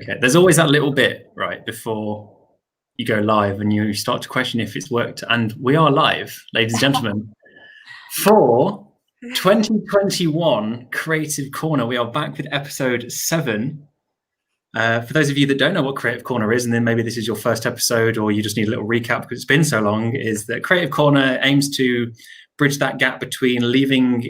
Okay, there's always that little bit, right, before you go live and you start to question if it's worked. And we are live, ladies and gentlemen, for 2021 Creative Corner. We are back with episode 7. For those of you that don't know what Creative Corner is, and then maybe this is your first episode or you just need a little recap because it's been so long, is that Creative Corner aims to bridge that gap between leaving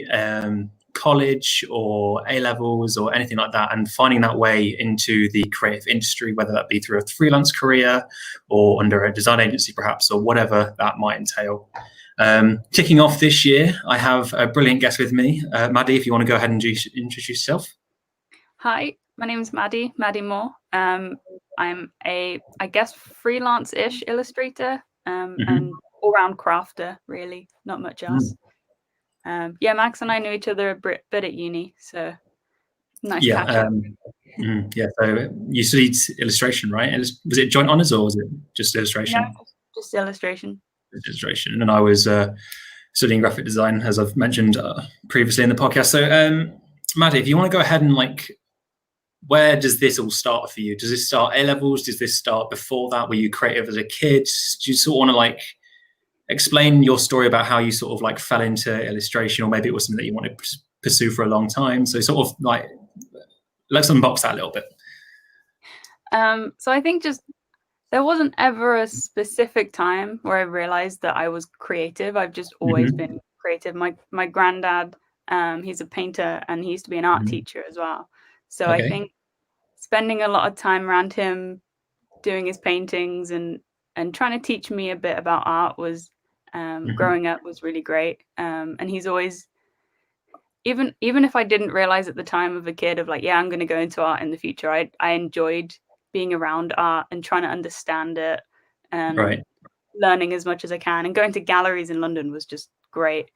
college or A-levels or anything like that and finding that way into the creative industry, whether that be through a freelance career or under a design agency perhaps, or whatever that might entail. Kicking off this year, I have a brilliant guest with me. Maddie, if you want to go ahead and introduce yourself. Hi, my name is Maddie Moore. I'm a, I guess, freelance-ish illustrator and all-round crafter, really, not much else. Yeah, Max and I knew each other a bit at uni, so nice catch up. Yeah, so you studied illustration, right? Was it joint honours or was it just illustration? No, just illustration. Illustration, and I was studying graphic design, as I've mentioned previously in the podcast. So, Maddie, if you want to go ahead and where does this all start for you? Does this start A-levels? Does this start before that? Were you creative as a kid? Do you sort of want to explain your story about how you sort of fell into illustration, or maybe it was something that you wanted to pursue for a long time? So sort of let's unbox that a little bit. So I think just there wasn't ever a specific time where I realized that I was creative. I've just always been creative. My granddad, he's a painter and he used to be an art teacher as well. So okay. I think spending a lot of time around him doing his paintings and trying to teach me a bit about art was growing up was really great. And he's always, even if I didn't realize at the time of a kid of yeah, I'm going to go into art in the future, I enjoyed being around art and trying to understand it and learning as much as I can. And going to galleries in London was just great.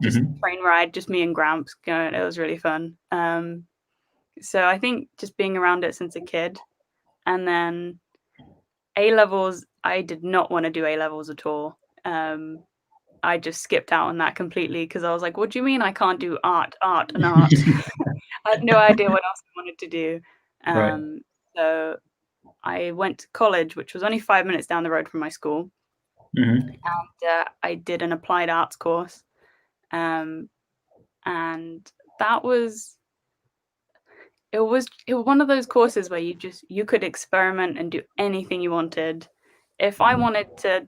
Just train ride, just me and Gramps going. It was really fun. So I think just being around it since a kid. And then A-levels, I did not want to do A-levels at all. I just skipped out on that completely because I was like, what do you mean I can't do art and art? I had no idea what else I wanted to do. So I went to college, which was only 5 minutes down the road from my school. And I did an applied arts course. And that was... It was one of those courses where you could experiment and do anything you wanted. If I wanted to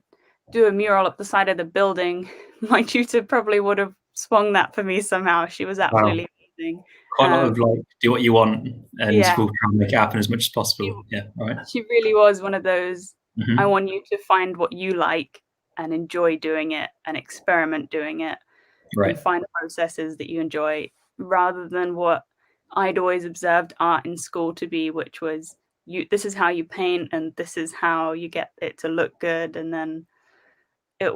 do a mural up the side of the building, my tutor probably would have swung that for me somehow. She was absolutely amazing. Quite a lot of do what you want and we'll try and make it happen as much as possible. She really was one of those, I want you to find what you like and enjoy doing it and experiment doing it and find processes that you enjoy rather than what I'd always observed art in school to be, which was this is how you paint and this is how you get it to look good. And then it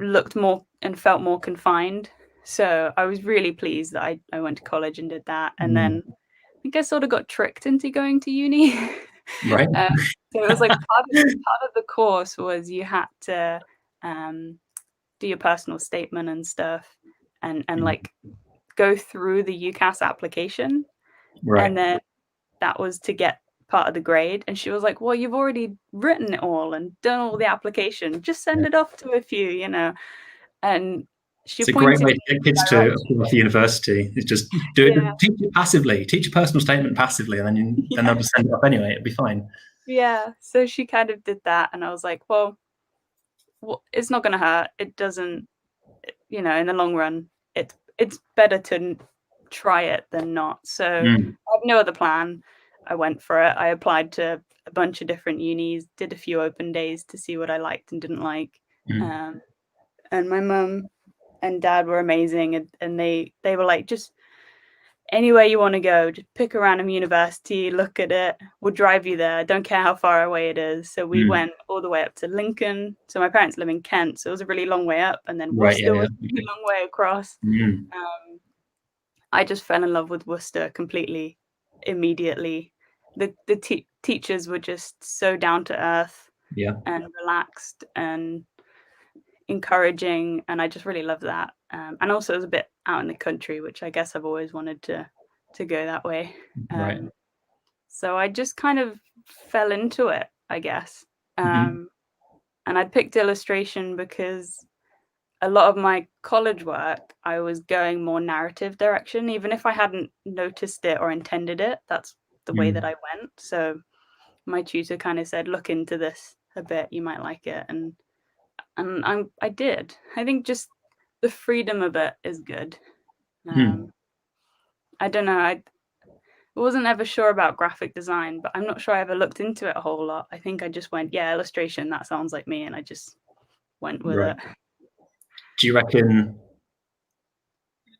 looked more and felt more confined. So I was really pleased that I went to college and did that. And then I think I sort of got tricked into going to uni. So it was part of the course was you had to do your personal statement and stuff and go through the UCAS application. And then that was to get part of the grade. And she was like, well, you've already written it all and done all the application. Just send it off to a few, And it's a great way to get kids to apply for university. It's just do it, teach it passively, teach your personal statement passively, and then they'll just send it off anyway. It'll be fine. Yeah. So she kind of did that. And I was like, well it's not going to hurt. It doesn't, in the long run, it's better to try it than not. So I have no other plan. I went for it. I applied to a bunch of different unis, did a few open days to see what I liked and didn't like. And my mum and dad were amazing. And they were like, just anywhere you want to go, just pick a random university, look at it. We'll drive you there. Don't care how far away it is. So we went all the way up to Lincoln. So my parents live in Kent. So it was a really long way up. And then Worcester was a really long way across. I just fell in love with Worcester completely, immediately. The teachers were just so down to earth and relaxed and encouraging. And I just really loved that. And also it was a bit out in the country, which I guess I've always wanted to go that way. So I just kind of fell into it, I guess. And I picked illustration because a lot of my college work, I was going more narrative direction, even if I hadn't noticed it or intended it. That's the way that I went. So my tutor kind of said, look into this a bit, you might like it. And I did. I think just the freedom of it is good. I don't know. I wasn't ever sure about graphic design, but I'm not sure I ever looked into it a whole lot. I think I just went, yeah, illustration, that sounds like me. And I just went with it. Do you reckon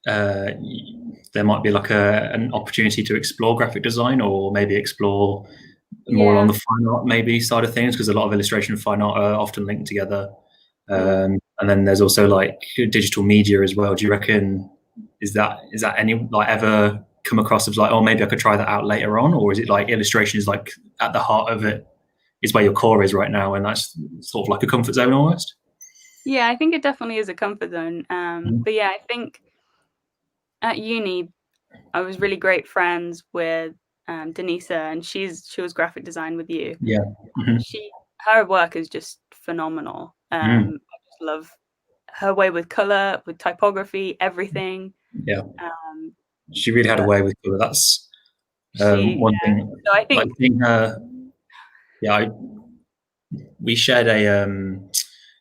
there might be like an opportunity to explore graphic design, or maybe explore more along the fine art maybe side of things? Because a lot of illustration and fine art are often linked together. And then there's also like digital media as well. Do you reckon is that any like ever come across as like, oh, maybe I could try that out later on? Or is it like illustration is like at the heart of it, is where your core is right now, and that's sort of like a comfort zone almost? Yeah, I think it definitely is a comfort zone. But yeah, I think at uni I was really great friends with Denisa, and she was graphic design with you. Yeah. Her work is just phenomenal. I just love her way with color, with typography, everything. Yeah. She really had a way with color. That's one thing. So I think like seeing her. Yeah, we shared a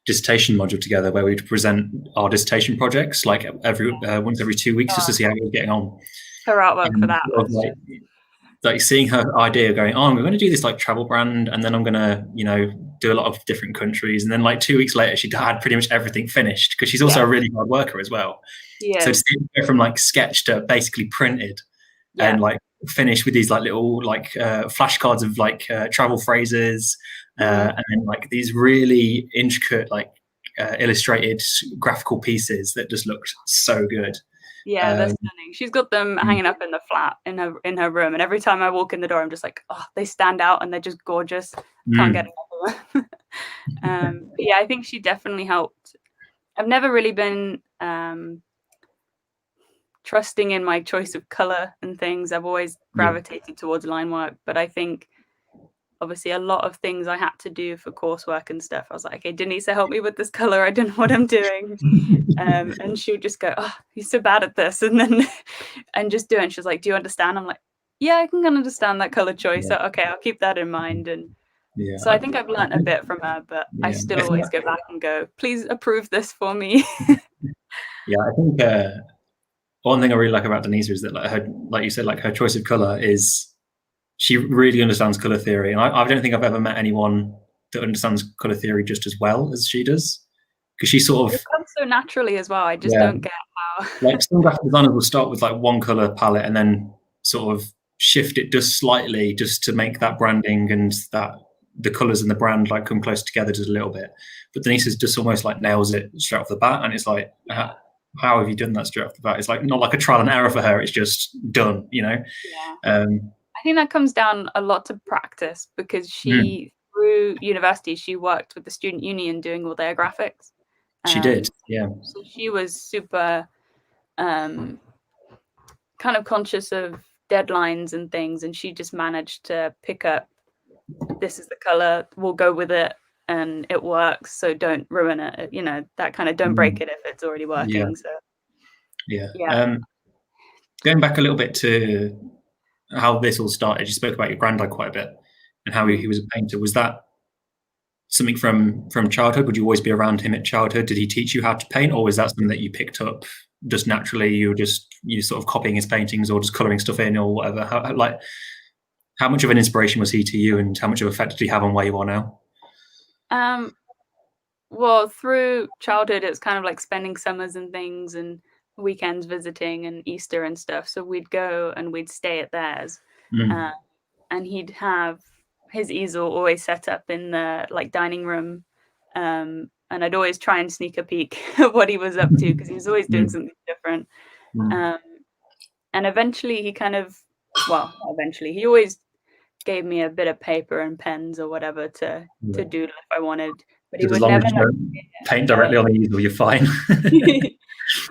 dissertation module together where we'd present our dissertation projects like once every 2 weeks, just to see how we were getting on. Her artwork for that was like seeing her idea going, oh, I'm going to do this like travel brand, and then I'm going to, do a lot of different countries. And then like 2 weeks later, she had pretty much everything finished, because she's also a really hard worker as well. So to see it go from like sketch to basically printed and like finished with these like little like flashcards of like travel phrases, and then like these really intricate like illustrated graphical pieces that just looked so good. Yeah, they're stunning. She's got them hanging up in the flat in her room, and every time I walk in the door, I'm just like, oh, they stand out and they're just gorgeous. Can't get enough of them. Yeah, I think she definitely helped. I've never really been trusting in my choice of color and things. I've always gravitated towards line work, but I think obviously a lot of things I had to do for coursework and stuff. I was like, okay, Denisa, help me with this color. I don't know what I'm doing. And she would just go, oh, you're so bad at this. And then, and just do it. And she's like, do you understand? I'm like, yeah, I can kind of understand that color choice. So, okay, I'll keep that in mind. And so I think I've learned a bit from her, but I still always go back and go, please approve this for me. Yeah, I think one thing I really like about Denisa is that like you said, like her choice of color is, she really understands color theory, and I don't think I've ever met anyone that understands color theory just as well as she does, because she sort of it comes so naturally as well. I just don't get how. Like some graphic designers will start with like one color palette and then sort of shift it just slightly, just to make that branding and that the colors and the brand like come close together just a little bit. But Denise's just almost like nails it straight off the bat, and it's like, how have you done that straight off the bat? It's like not like a trial and error for her. It's just done, I think that comes down a lot to practice, because she, through university, she worked with the student union doing all their graphics. She did, yeah. So she was super kind of conscious of deadlines and things, and she just managed to pick up, this is the color, we'll go with it, and it works, so don't ruin it. That kind of don't break it if it's already working. Going back a little bit to how this all started, you spoke about your granddad quite a bit and how he was a painter. Was that something from childhood? Would you always be around him at childhood? Did he teach you how to paint, or was that something that you picked up just naturally? You sort of copying his paintings or just coloring stuff in or whatever? How much of an inspiration was he to you, and how much of an effect did he have on where you are now? Well, through childhood, it's kind of like spending summers and things and weekends visiting and Easter and stuff. So we'd go and we'd stay at theirs, and he'd have his easel always set up in the like dining room, and I'd always try and sneak a peek at what he was up to, because he was always doing something different. And eventually he always gave me a bit of paper and pens or whatever to do if I wanted, but he would never paint directly on the easel. You're fine.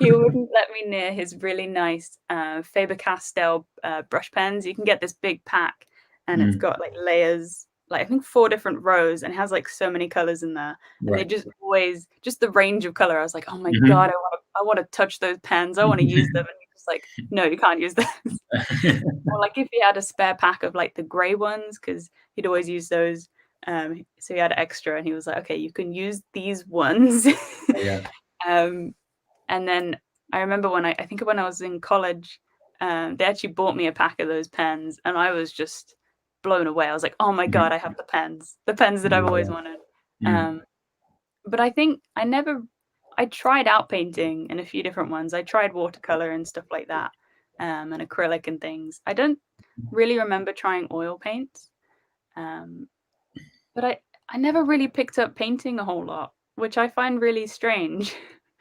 He wouldn't let me near his really nice Faber-Castell brush pens. You can get this big pack, and it's got like layers, like I think 4 different rows, and it has like so many colors in there. And they just always, just the range of color, I was like, oh my God, I want to touch those pens. I want to use them. And he's just like, no, you can't use those. Or like if he had a spare pack of like the gray ones, because he'd always use those. So he had extra, and he was like, okay, you can use these ones. Yeah. And then I remember when I think when I was in college, they actually bought me a pack of those pens, and I was just blown away. I was like, oh my God, I have the pens that I've always wanted. But I think I tried out painting in a few different ones. I tried watercolor and stuff like that, and acrylic and things. I don't really remember trying oil paints, but I never really picked up painting a whole lot, which I find really strange,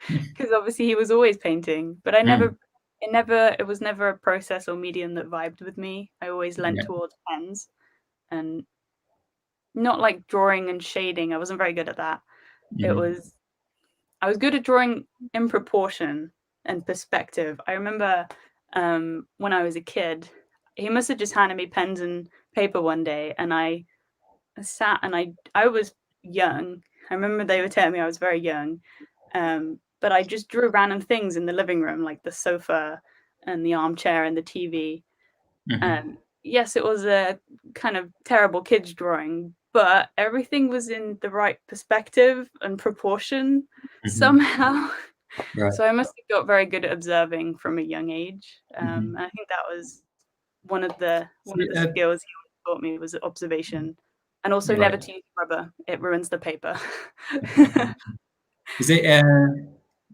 because obviously he was always painting, but it was never a process or medium that vibed with me. I always leant towards pens, and not like drawing and shading. I wasn't very good at that. I was good at drawing in proportion and perspective. I remember when I was a kid, he must have just handed me pens and paper one day, and I sat, and I was young. I remember they were telling me I was very young, but I just drew random things in the living room, like the sofa and the armchair and the TV. Yes, it was a kind of terrible kid's drawing, but everything was in the right perspective and proportion somehow. So I must have got very good at observing from a young age. And I think that was one of the skills he taught me, was observation, and also never to use rubber. It ruins the paper. Is it a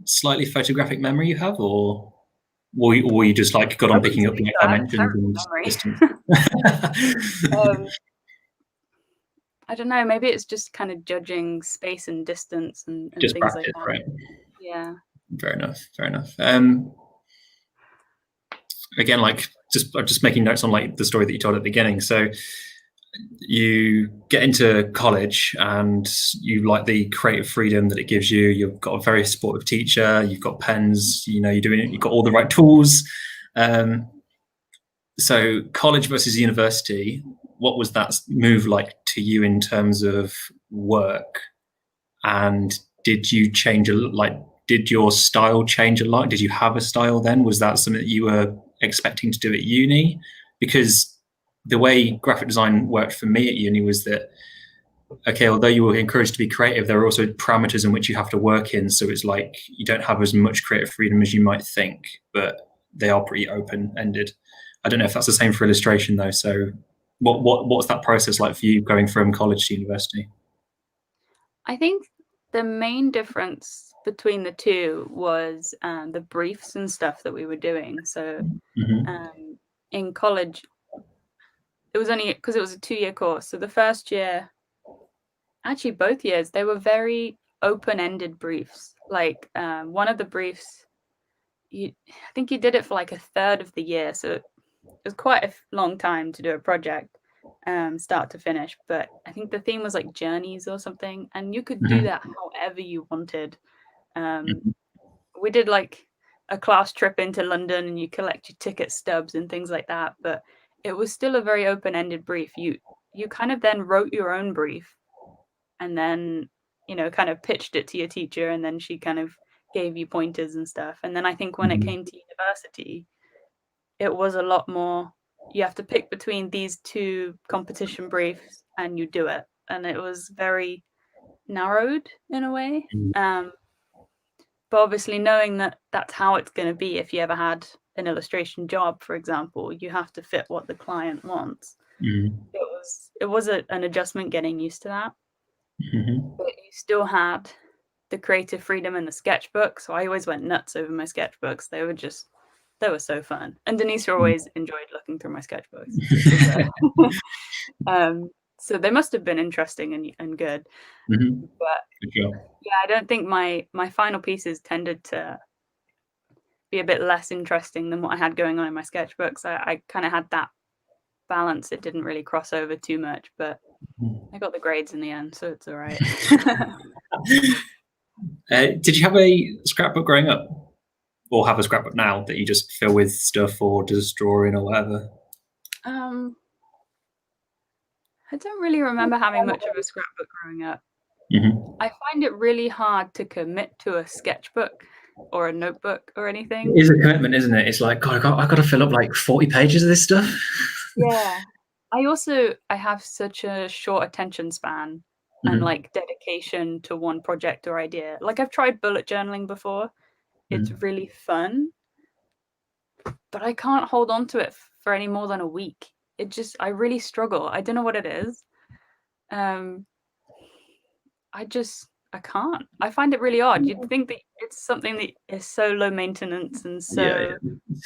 slightly photographic memory you have, or were you just like got on picking up like dimensions and distance? I don't know. Maybe it's just kind of judging space and distance and just things practice, like that. right? Yeah. Fair enough. Again, like just making notes on like the story that you told at the beginning. So you get into college and you like the creative freedom that it gives you. You've got a very supportive teacher. You've got pens. You know, you've got all the right tools. So college versus university, what was that move like to you in terms of work? And did you change did your style change a lot? Did you have a style then? Was that something that you were expecting to do at uni? Because the way graphic design worked for me at uni was that, okay, although you were encouraged to be creative, there are also parameters in which you have to work in. So it's like you don't have as much creative freedom as you might think, but they are pretty open-ended. I don't know if that's the same for illustration though. So what's that process like for you going from college to university? I think the main difference between the two was the briefs and stuff that we were doing. So in college, it was only because it was a 2-year course. So the first year, actually both years, they were very open-ended briefs. Like one of the briefs, I think you did it for like a third of the year. So it was quite a long time to do a project, start to finish. But I think the theme was like journeys or something, and you could do that however you wanted. We did like a class trip into London, and you collect your ticket stubs and things like that. But it was still a very open-ended brief. You kind of then wrote your own brief, and then kind of pitched it to your teacher, and then she kind of gave you pointers and stuff. And then I think when it came to university, it was a lot more, you have to pick between these 2 competition briefs and you do it. And it was very narrowed in a way. But obviously knowing that that's how it's going to be, if you ever had an illustration job, for example, you have to fit what the client wants. It was an adjustment getting used to that. But you still had the creative freedom in the sketchbook. So I always went nuts over my sketchbooks. They were so fun. And Denise always enjoyed looking through my sketchbooks. So they must have been interesting and good. But yeah, I don't think my final pieces tended to be a bit less interesting than what I had going on in my sketchbooks. I kind of had that balance. It didn't really cross over too much, but I got the grades in the end, so it's all right. Did you have a scrapbook growing up? Or have a scrapbook now that you just fill with stuff or just draw in or whatever? I don't really remember having much of a scrapbook growing up. Mm-hmm. I find it really hard to commit to a sketchbook or a notebook or anything. It is a commitment, isn't it? It's like, God, I've got to fill up like 40 pages of this stuff. Yeah. I have such a short attention span and Mm-hmm. like dedication to one project or idea. Like I've tried bullet journaling before. It's really fun, but I can't hold on to it for any more than a week. I really struggle. I don't know what it is. I can't. I find it really odd. You'd think that it's something that is so low maintenance and so,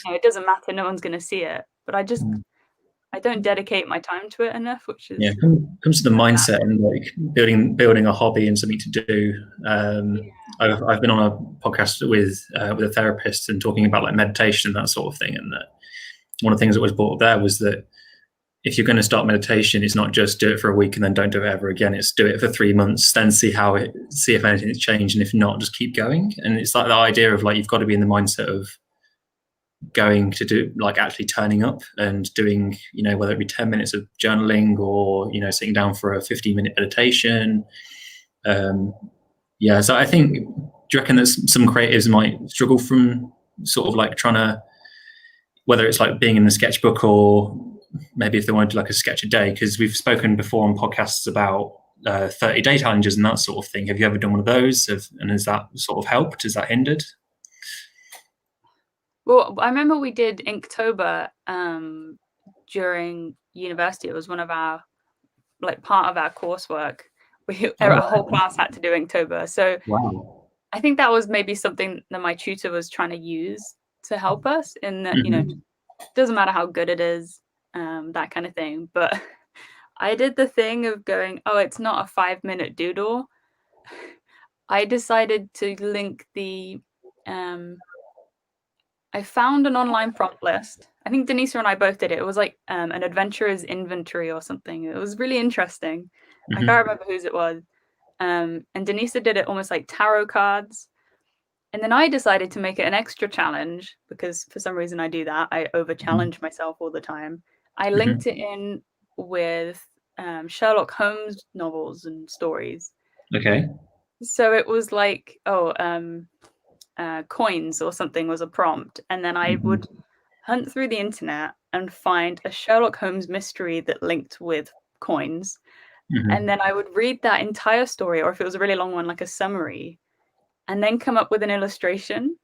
it doesn't matter, no one's gonna see it. But I don't dedicate my time to it enough, which is comes to the mindset and like building a hobby and something to do. I've been on a podcast with a therapist and talking about like meditation and that sort of thing, and that one of the things that was brought up there was that if you're going to start meditation, it's not just do it for a week and then don't do it ever again. It's do it for 3 months, then see if anything's changed, and if not, just keep going. And it's like the idea of like you've got to be in the mindset of going to do like actually turning up and doing, whether it be 10 minutes of journaling or sitting down for a 15-minute meditation. So I think, do you reckon that some creatives might struggle from sort of like trying to, whether it's like being in the sketchbook or maybe if they want to do like a sketch a day, because we've spoken before on podcasts about 30-day challenges and that sort of thing. Have you ever done one of those? And has that sort of helped? Has that hindered? Well, I remember we did Inktober during university. It was one of our, like, part of our coursework. Our whole class had to do Inktober. So wow. I think that was maybe something that my tutor was trying to use to help us in that, it doesn't matter how good it is, that kind of thing. But I did the thing of going, oh, it's not a 5-minute doodle. I decided to link I found an online prompt list. I think Denisa and I both did it. It was like an adventurer's inventory or something. It was really interesting. I can't remember whose it was. And Denisa did it almost like tarot cards. And then I decided to make it an extra challenge because for some reason I do that. I over-challenge myself all the time. I linked it in with Sherlock Holmes novels and stories. Okay. So it was like, coins or something was a prompt. And then I would hunt through the internet and find a Sherlock Holmes mystery that linked with coins. And then I would read that entire story, or if it was a really long one, like a summary, and then come up with an illustration.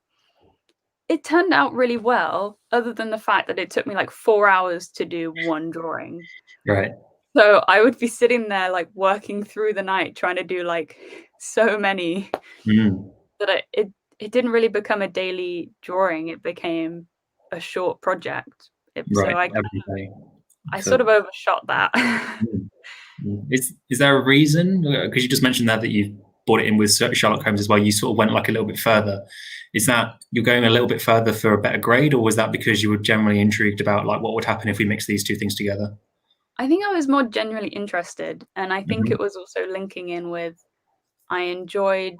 It turned out really well, other than the fact that it took me like 4 hours to do one drawing. Right. So I would be sitting there like working through the night trying to do like so many that it didn't really become a daily drawing. It became a short project. So I sort of overshot that. Is there a reason? Because you just mentioned that you brought it in with Sherlock Holmes as well. You sort of went like a little bit further. Is that you're going a little bit further for a better grade, or was that because you were generally intrigued about like what would happen if we mix these two things together? I think I was more genuinely interested, and I think it was also linking in with I enjoyed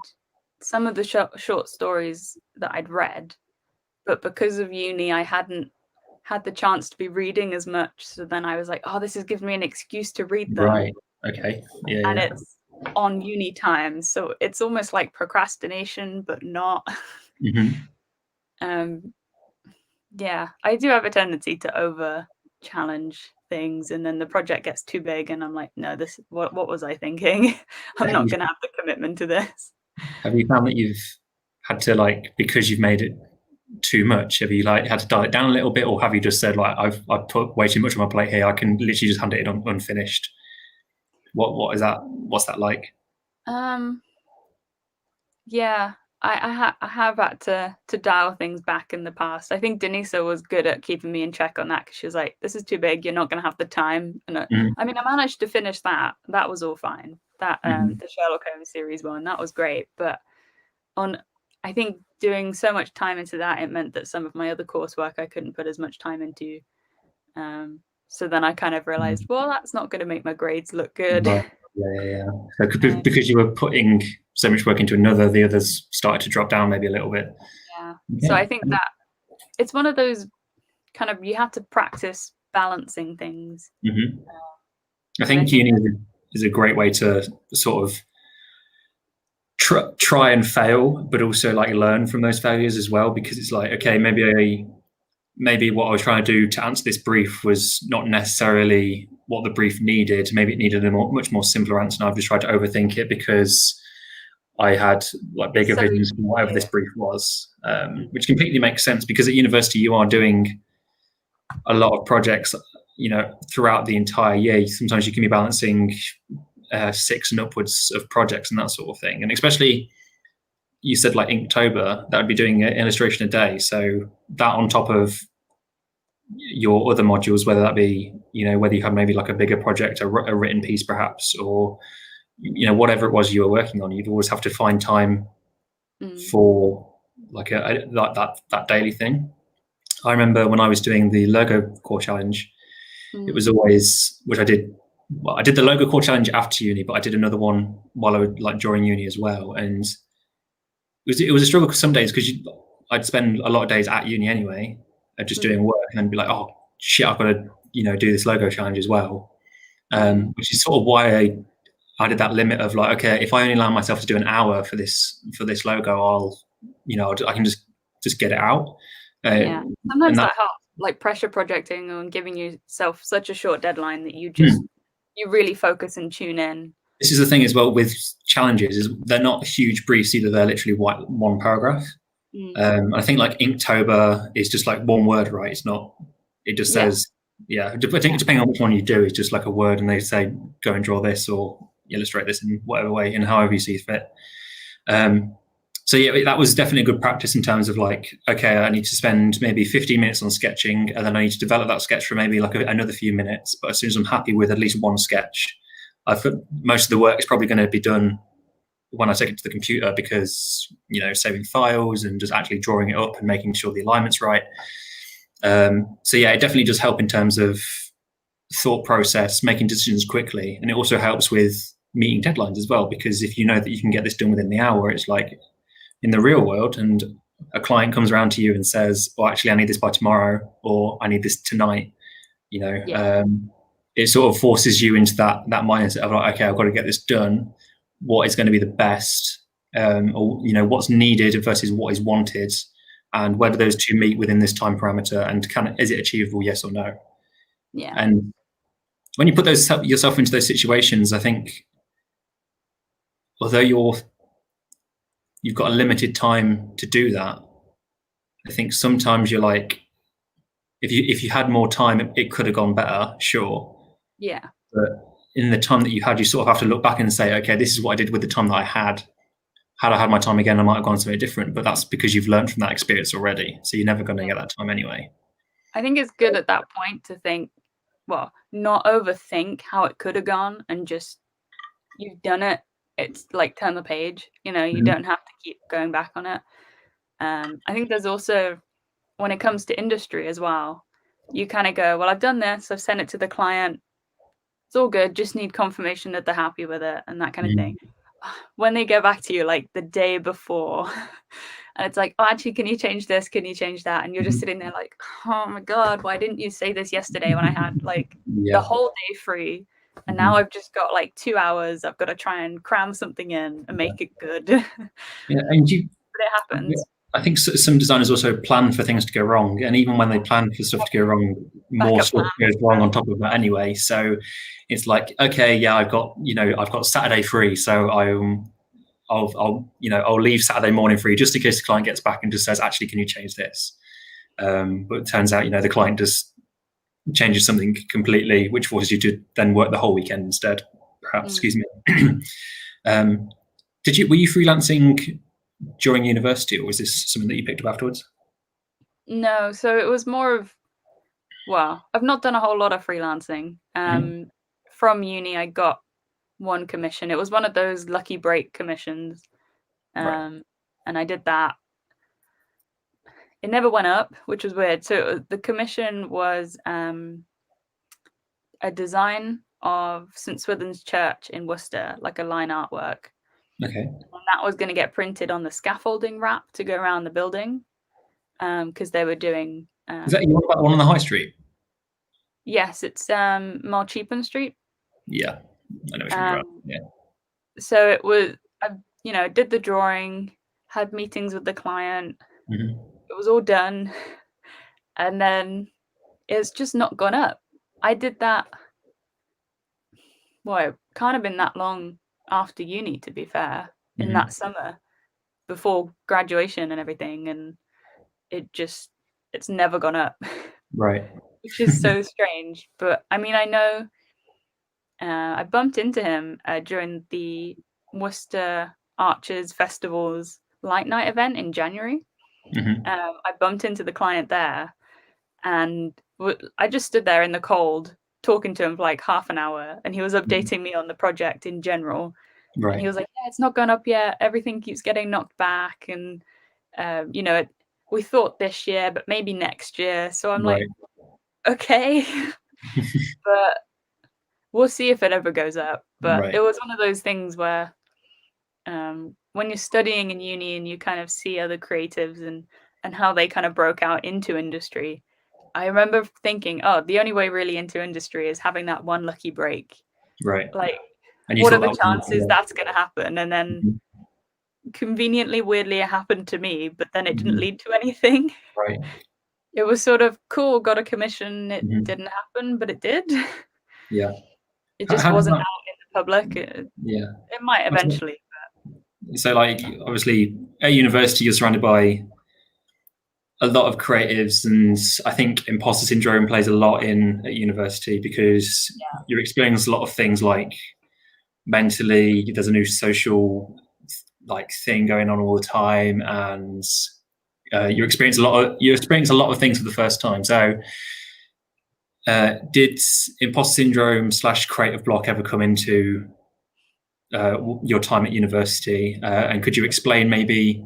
some of the short stories that I'd read, but because of uni, I hadn't had the chance to be reading as much. So then I was like, oh, this has given me an excuse to read them. Right. Okay. Yeah. And it's on uni time. So it's almost like procrastination, but not. Yeah, I do have a tendency to over challenge things, and then the project gets too big and I'm like, no, what was I thinking? I'm not gonna have the commitment to this. Have you found that you've had to, like, because you've made it too much, have you like had to dial it down a little bit, or have you just said like I've put way too much on my plate here, I can literally just hand it in unfinished? What is that? What's that like? Yeah, I have had to dial things back in the past. I think Denisa was good at keeping me in check on that because she was like, "This is too big. You're not going to have the time." And I mean, I managed to finish that. That was all fine. That the Sherlock Holmes series one, that was great. But I think doing so much time into that, it meant that some of my other coursework I couldn't put as much time into. So then I kind of realized, well, that's not going to make my grades look good. Right. Yeah. So because you were putting so much work into another, the others started to drop down maybe a little bit. Yeah. So I think that it's one of those kind of, you have to practice balancing things. I think uni is a great way to sort of try and fail, but also like learn from those failures as well, because it's like, okay, maybe what I was trying to do to answer this brief was not necessarily what the brief needed. Maybe it needed a much more simpler answer, and I've just tried to overthink it because I had like bigger visions for whatever this brief was, which completely makes sense, because at university you are doing a lot of projects, throughout the entire year. Sometimes you can be balancing 6 and upwards of projects and that sort of thing. And especially, you said like Inktober, that would be doing an illustration a day. So that on top of your other modules, whether that be, whether you have maybe like a bigger project, a written piece perhaps, or, whatever it was you were working on, you'd always have to find time for like that daily thing. I remember when I was doing the logo core challenge, it was always, which I did the logo core challenge after uni, but I did another one while I was like during uni as well. And it was a struggle some days, because I'd spend a lot of days at uni anyway, just doing work, and then be like, oh shit, I've got to, do this logo challenge as well. Which is sort of why I did that limit of like, okay, if I only allow myself to do an hour for this logo, I can just get it out. Sometimes that helps, like pressure projecting and giving yourself such a short deadline that you really focus and tune in. This is the thing as well with challenges, is they're not huge briefs either. They're literally one paragraph. I think like Inktober is just like one word, right? It's not, it just says, depending on which one you do, it's just like a word, and they say, go and draw this or illustrate this in whatever way, in however you see fit. So yeah, that was definitely a good practice in terms of like, okay, I need to spend maybe 15 minutes on sketching, and then I need to develop that sketch for maybe like another few minutes. But as soon as I'm happy with at least one sketch, most of the work is probably going to be done when I take it to the computer, because, saving files and just actually drawing it up and making sure the alignment's right. So yeah, it definitely does help in terms of thought process, making decisions quickly. And it also helps with meeting deadlines as well, because if you know that you can get this done within the hour, it's like in the real world, and a client comes around to you and says, well, actually, I need this by tomorrow, or I need this tonight, it sort of forces you into that mindset of like, okay, I've got to get this done. What is going to be the best, or what's needed versus what is wanted, and where do those two meet within this time parameter, and is it achievable, yes or no? Yeah. And when you put yourself into those situations, I think, although you've got a limited time to do that, I think sometimes you're like, if you had more time, it could have gone better, sure. Yeah. But in the time that you had, you sort of have to look back and say, okay, this is what I did with the time that I had. Had I had my time again, I might have gone somewhere different. But that's because you've learned from that experience already. So you're never going to get that time anyway. I think it's good at that point to think, well, not overthink how it could have gone, and just, you've done it. It's like, turn the page, you don't have to keep going back on it. I think there's also, when it comes to industry as well, you kind of go, well, I've done this, I've sent it to the client, it's all good, just need confirmation that they're happy with it, and that kind of thing. When they get back to you like the day before, and it's like, oh, actually, can you change this? Can you change that? And you're just sitting there like, oh my God, why didn't you say this yesterday when I had like the whole day free? And now I've just got like 2 hours. I've got to try and cram something in and make it good. And but it happens. I think some designers also plan for things to go wrong, and even when they plan for stuff to go wrong, more stuff goes wrong on top of that anyway. So it's like, okay, yeah, I've got Saturday free, so I'll leave Saturday morning free just in case the client gets back and just says, actually, can you change this? But it turns out, the client just changes something completely, which forces you to then work the whole weekend instead, perhaps. Excuse me. Were you freelancing during university, or was this something that you picked up afterwards? No, so it was more of, well, I've not done a whole lot of freelancing. From uni, I got one commission. It was one of those lucky break commissions. And I did that. It never went up, which was weird. So the commission was a design of St. Swithin's Church in Worcester, like a line artwork. Okay. And that was going to get printed on the scaffolding wrap to go around the building, because they were doing... Is that you want about the one on the high street? Yes, it's Marcheapon Street. Yeah, I know what you mean. Right. Yeah. So it was, I did the drawing, had meetings with the client. Mm-hmm. It was all done, and then it's just not gone up. I did that. Well, it can't have been that long after uni, to be fair, in Mm-hmm. that summer before graduation and everything, and it's never gone up. Right. Which is so strange. But I mean, I know I bumped into him during the Worcester Archers Festival's Light Night event in January. Mm-hmm. I bumped into the client there, and I just stood there in the cold talking to him for like half an hour, and he was updating me on the project in general. Right. And he was like, "Yeah, it's not gone up yet. Everything keeps getting knocked back, and we thought this year, but maybe next year." So I'm like, okay, but we'll see if it ever goes up. But Right. it was one of those things where when you're studying in uni and you kind of see other creatives and how they kind of broke out into industry, I remember thinking, oh, the only way really into industry is having that one lucky break. Right. Like, And you what are thought the that was chances that's going to happen? And then conveniently, weirdly, it happened to me, but then it didn't lead to anything. right. It was sort of cool, got a commission. It Mm-hmm. didn't happen, but it did. Yeah. It just How does wasn't that, out in the public. yeah. It might eventually. So, like, obviously, at university, you're surrounded by a lot of creatives, and I think imposter syndrome plays a lot in at university because you're experiencing a lot of things like mentally. There's a new social like thing going on all the time, and you experience a lot of things for the first time. So, did imposter syndrome / creative block ever come into your time at university? And could you explain maybe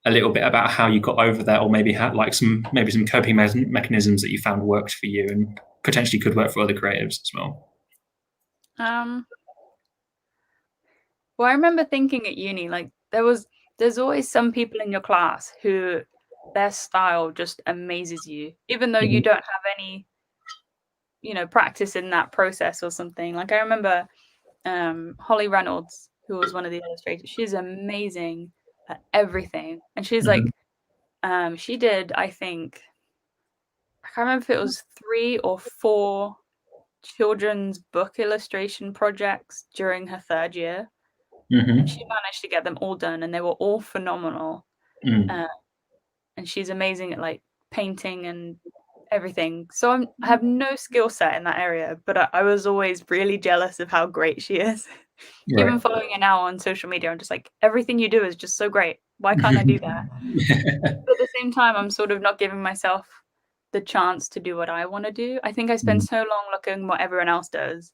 a little bit about how you got over that, or maybe had like some coping mechanisms that you found worked for you and potentially could work for other creatives as well? Well, I remember thinking at uni, like there's always some people in your class who their style just amazes you, even though you don't have any, practice in that process or something. Like I remember Holly Reynolds, who was one of the illustrators. She's amazing at everything, and she's like, she did, I think, I can't remember if it was 3 or 4 children's book illustration projects during her 3rd year. And she managed to get them all done, and they were all phenomenal. And she's amazing at like painting and everything. So I have no skill set in that area, but I was always really jealous of how great she is. Right. Even following her now on social media, I'm just like, everything you do is just so great. Why can't I do that? But at the same time, I'm sort of not giving myself the chance to do what I want to do. I think I spend so long looking what everyone else does.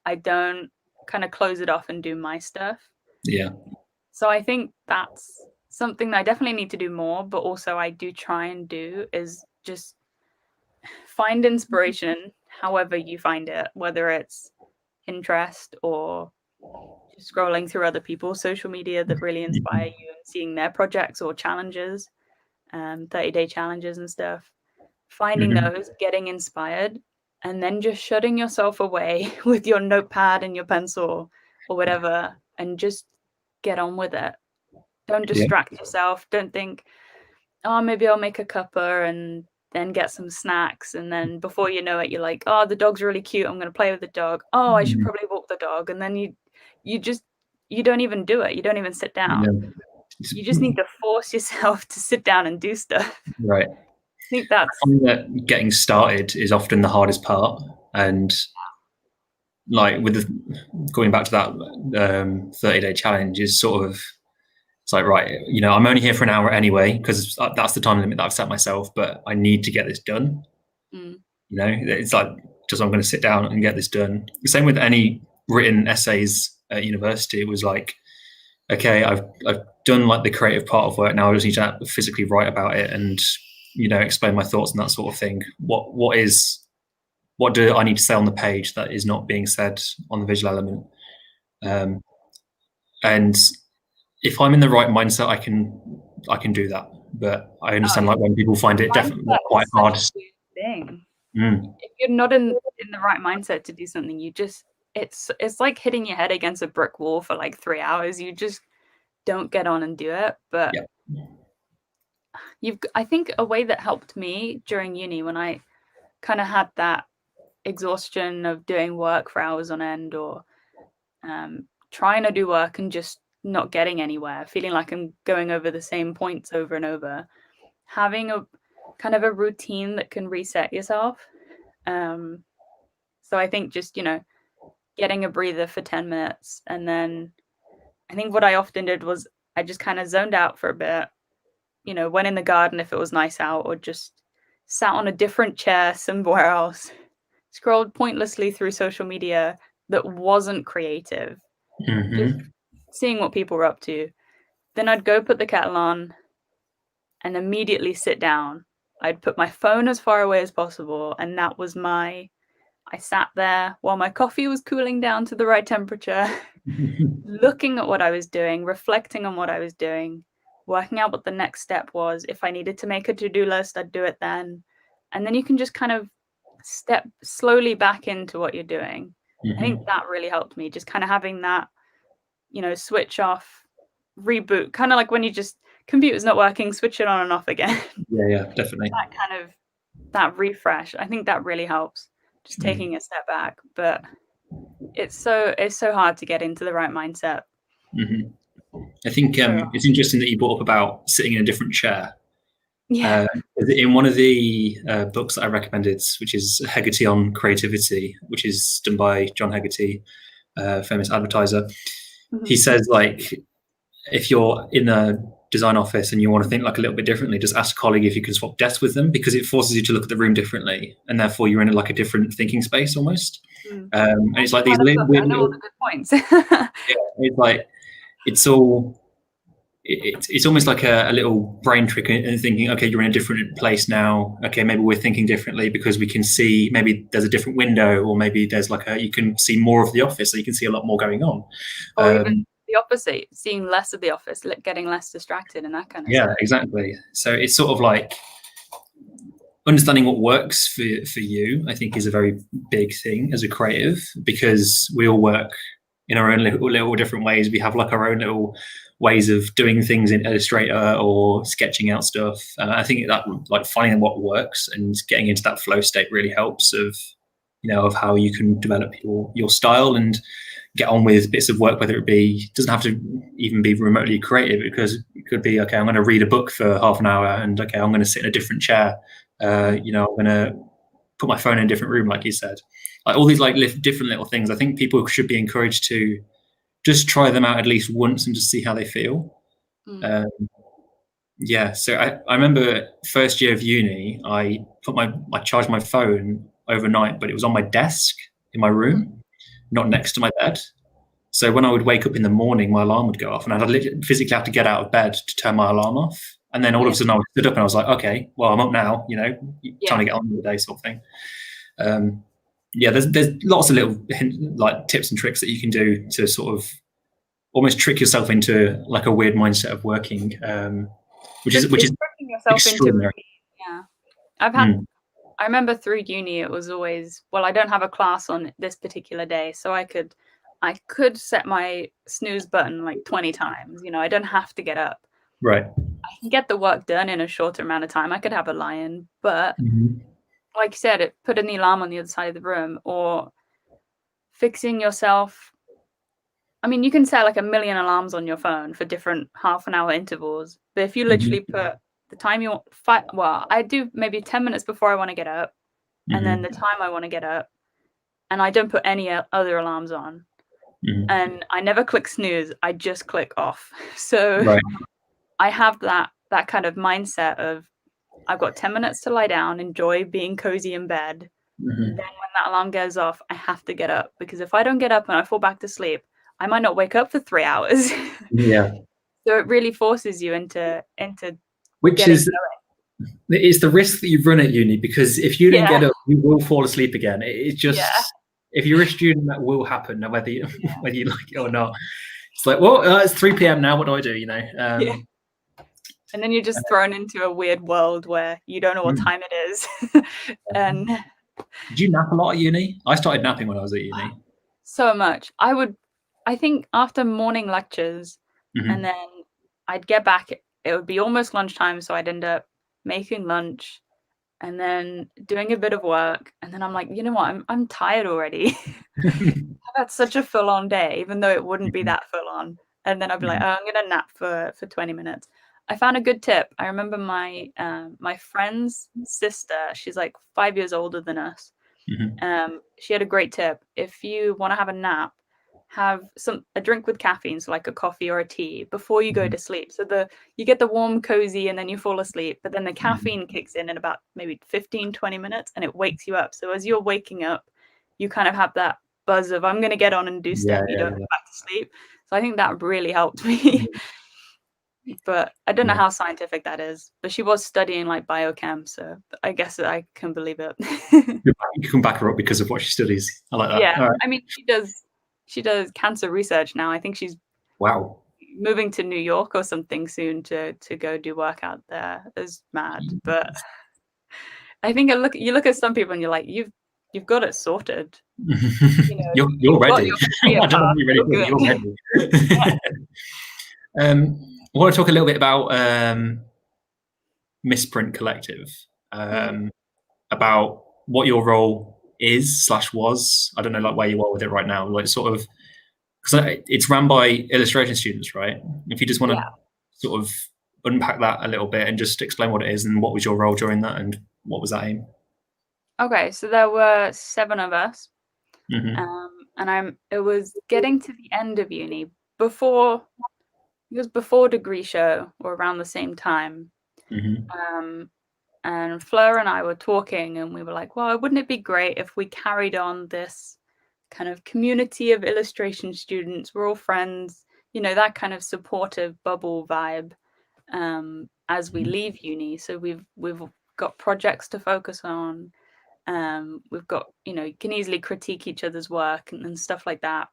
I don't kind of close it off and do my stuff. Yeah. So I think that's something that I definitely need to do more, but also I do try and do is just find inspiration however you find it, whether it's interest or just scrolling through other people's social media that really inspire you and seeing their projects or challenges, 30-day challenges and stuff. Finding those, getting inspired, and then just shutting yourself away with your notepad and your pencil or whatever and just get on with it. Don't distract yourself. Don't think, oh, maybe I'll make a cuppa and then get some snacks. And then before you know it, you're like, oh, the dog's really cute. I'm going to play with the dog. Oh, I should probably walk the dog. And then you don't even do it. You don't even sit down. You just need to force yourself to sit down and do stuff. Right. I think that's that getting started is often the hardest part, and like going back to that 30-day challenge is sort of, it's like, right, I'm only here for an hour anyway because that's the time limit that I've set myself, but I need to get this done. It's like, just I'm going to sit down and get this done. The same with any written essays at university. It was like, okay, I've done like the creative part of work. Now I just need to physically write about it and explain my thoughts and that sort of thing. What do I need to say on the page that is not being said on the visual element? And if I'm in the right mindset, I can do that. But I understand like when people find it definitely quite hard. Thing. If you're not in the right mindset to do something, you just it's like hitting your head against a brick wall for like 3 hours. You just don't get on and do it. But I think a way that helped me during uni, when I kind of had that exhaustion of doing work for hours on end, or trying to do work and just not getting anywhere, feeling like I'm going over the same points over and over, having a kind of a routine that can reset yourself. So I think just, getting a breather for 10 minutes. And then I think what I often did was I just kind of zoned out for a bit, went in the garden if it was nice out, or just sat on a different chair somewhere else, scrolled pointlessly through social media that wasn't creative, just seeing what people were up to. Then I'd go put the kettle on and immediately sit down. I'd put my phone as far away as possible, and that was I sat there while my coffee was cooling down to the right temperature, looking at what I was doing, reflecting on what I was doing, working out what the next step was. If I needed to make a to-do list, I'd do it then. And then you can just kind of step slowly back into what you're doing. I think that really helped me, just kind of having that, switch off, reboot, kind of like when you just, computer's not working, switch it on and off again. Yeah, definitely. That kind of, that refresh, I think that really helps, just taking a step back. But it's so hard to get into the right mindset. I think it's interesting that you brought up about sitting in a different chair. Yeah. In one of the books that I recommended, which is Hegarty on Creativity, which is done by John Hegarty, famous advertiser, he says, like, if you're in a design office and you want to think like a little bit differently, just ask a colleague if you can swap desks with them, because it forces you to look at the room differently, and therefore you're in like a different thinking space almost. And it's like these weird all the good points. It's like it's almost like a little brain trick and thinking, okay, you're in a different place now. Okay, maybe we're thinking differently because we can see, maybe there's a different window, or maybe there's like you can see more of the office, so you can see a lot more going on. Or even the opposite, seeing less of the office, getting less distracted and that kind of stuff. Yeah, exactly. So it's sort of like understanding what works for you, I think, is a very big thing as a creative, because we all work in our own little different ways. We have like our own little ways of doing things in Illustrator or sketching out stuff. I think that like finding what works and getting into that flow state really helps of how you can develop your style and get on with bits of work, whether it be, doesn't have to even be remotely creative, because it could be, okay, I'm going to read a book for half an hour, and okay, I'm going to sit in a different chair. I'm going to put my phone in a different room, like you said. Like all these like different little things. I think people should be encouraged to just try them out at least once and just see how they feel. So I remember first year of uni, I charged my phone overnight, but it was on my desk in my room, not next to my bed. So when I would wake up in the morning, my alarm would go off, and I'd physically have to get out of bed to turn my alarm off. And then all of a sudden I stood up and I was like, okay, well, I'm up now, trying to get on with the day, sort of thing. There's lots of little like tips and tricks that you can do to sort of almost trick yourself into like a weird mindset of working, which is tricking yourself extraordinary. I remember through uni, it was always, well, I don't have a class on this particular day, so I could set my snooze button like 20 times. I don't have to get up. Right. I can get the work done in a shorter amount of time. I could have a lie-in, but like you said, putting the alarm on the other side of the room, or fixing yourself. I mean, you can set like 1 million alarms on your phone for different half-an-hour intervals, but if you literally put the time you want, I do maybe 10 minutes before I want to get up, and then the time I want to get up, and I don't put any other alarms on, and I never click snooze. I just click off. So I have that kind of mindset of, I've got 10 minutes to lie down, enjoy being cozy in bed. Then when that alarm goes off, I have to get up, because if I don't get up and I fall back to sleep, I might not wake up for 3 hours. Yeah. So it really forces you into which is going. It's the risk that you run at uni, because if you don't get up, you will fall asleep again. It's just if you're a student, that will happen, whether you like it or not. It's like, well, it's 3 p.m. now. What do I do? And then you're just thrown into a weird world where you don't know what time it is. And did you nap a lot at uni? I started napping when I was at uni. So much. I think after morning lectures, and then I'd get back, it would be almost lunchtime, so I'd end up making lunch and then doing a bit of work, and then I'm like, you know what, I'm tired already. I've had such a full-on day, even though it wouldn't be that full on. And then I'd be like, oh, I'm gonna nap for 20 minutes. I found a good tip. I remember my my friend's sister, she's like 5 years older than us. She had a great tip. If you want to have a nap, have a drink with caffeine, so like a coffee or a tea, before you go to sleep. So you get the warm, cozy, and then you fall asleep. But then the caffeine kicks in about maybe 15, 20 minutes, and it wakes you up. So as you're waking up, you kind of have that buzz of, I'm going to get on and do stuff. You don't go back to sleep. So I think that really helped me. But I don't know how scientific that is. But she was studying like biochem, so I guess I can believe it. You can back her up because of what she studies. I like that. Yeah, right. I mean, she does cancer research now. I think she's moving to New York or something soon to go do work out there. It's mad, but I think you look at some people and you're like, you've got it sorted. You know, you're ready. I don't know if you're ready. You're ready. I want to talk a little bit about Misprint Collective, about what your role is / was. I don't know, like where you are with it right now. Like sort of, because it's run by illustration students, right? If you just want to sort of unpack that a little bit and just explain what it is and what was your role during that and what was that aim? Okay, so there were 7 of us, and it was getting to the end of uni before degree show or around the same time. And Fleur and I were talking, and we were like, well, wouldn't it be great if we carried on this kind of community of illustration students? We're all friends, you know, that kind of supportive bubble vibe as we leave uni. So we've got projects to focus on. We've got, you know, you can easily critique each other's work and stuff like that.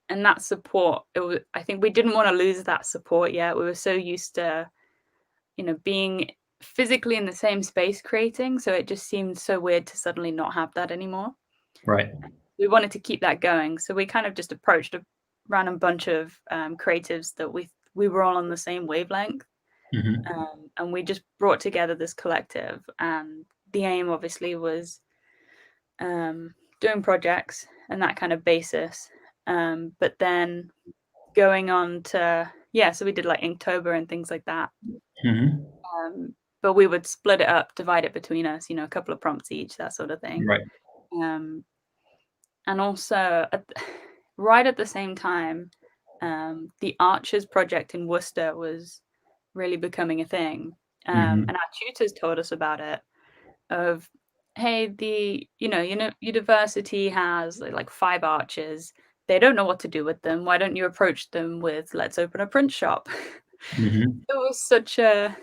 And that support, I think we didn't want to lose that support yet. We were so used to, you know, being physically in the same space creating, so it just seemed so weird to suddenly not have that anymore. Right. We wanted to keep that going, so we kind of just approached a random bunch of creatives that we were all on the same wavelength, and we just brought together this collective. And the aim obviously was doing projects and that kind of basis, but then going on to so we did like Inktober and things like that. But we would split it up, divide it between us, you know, a couple of prompts each, that sort of thing. Right. And also, right at the same time, the Archers project in Worcester was really becoming a thing. And our tutors told us about it, of, hey, the university has like 5 archers. They don't know what to do with them. Why don't you approach them with, let's open a print shop? It was such a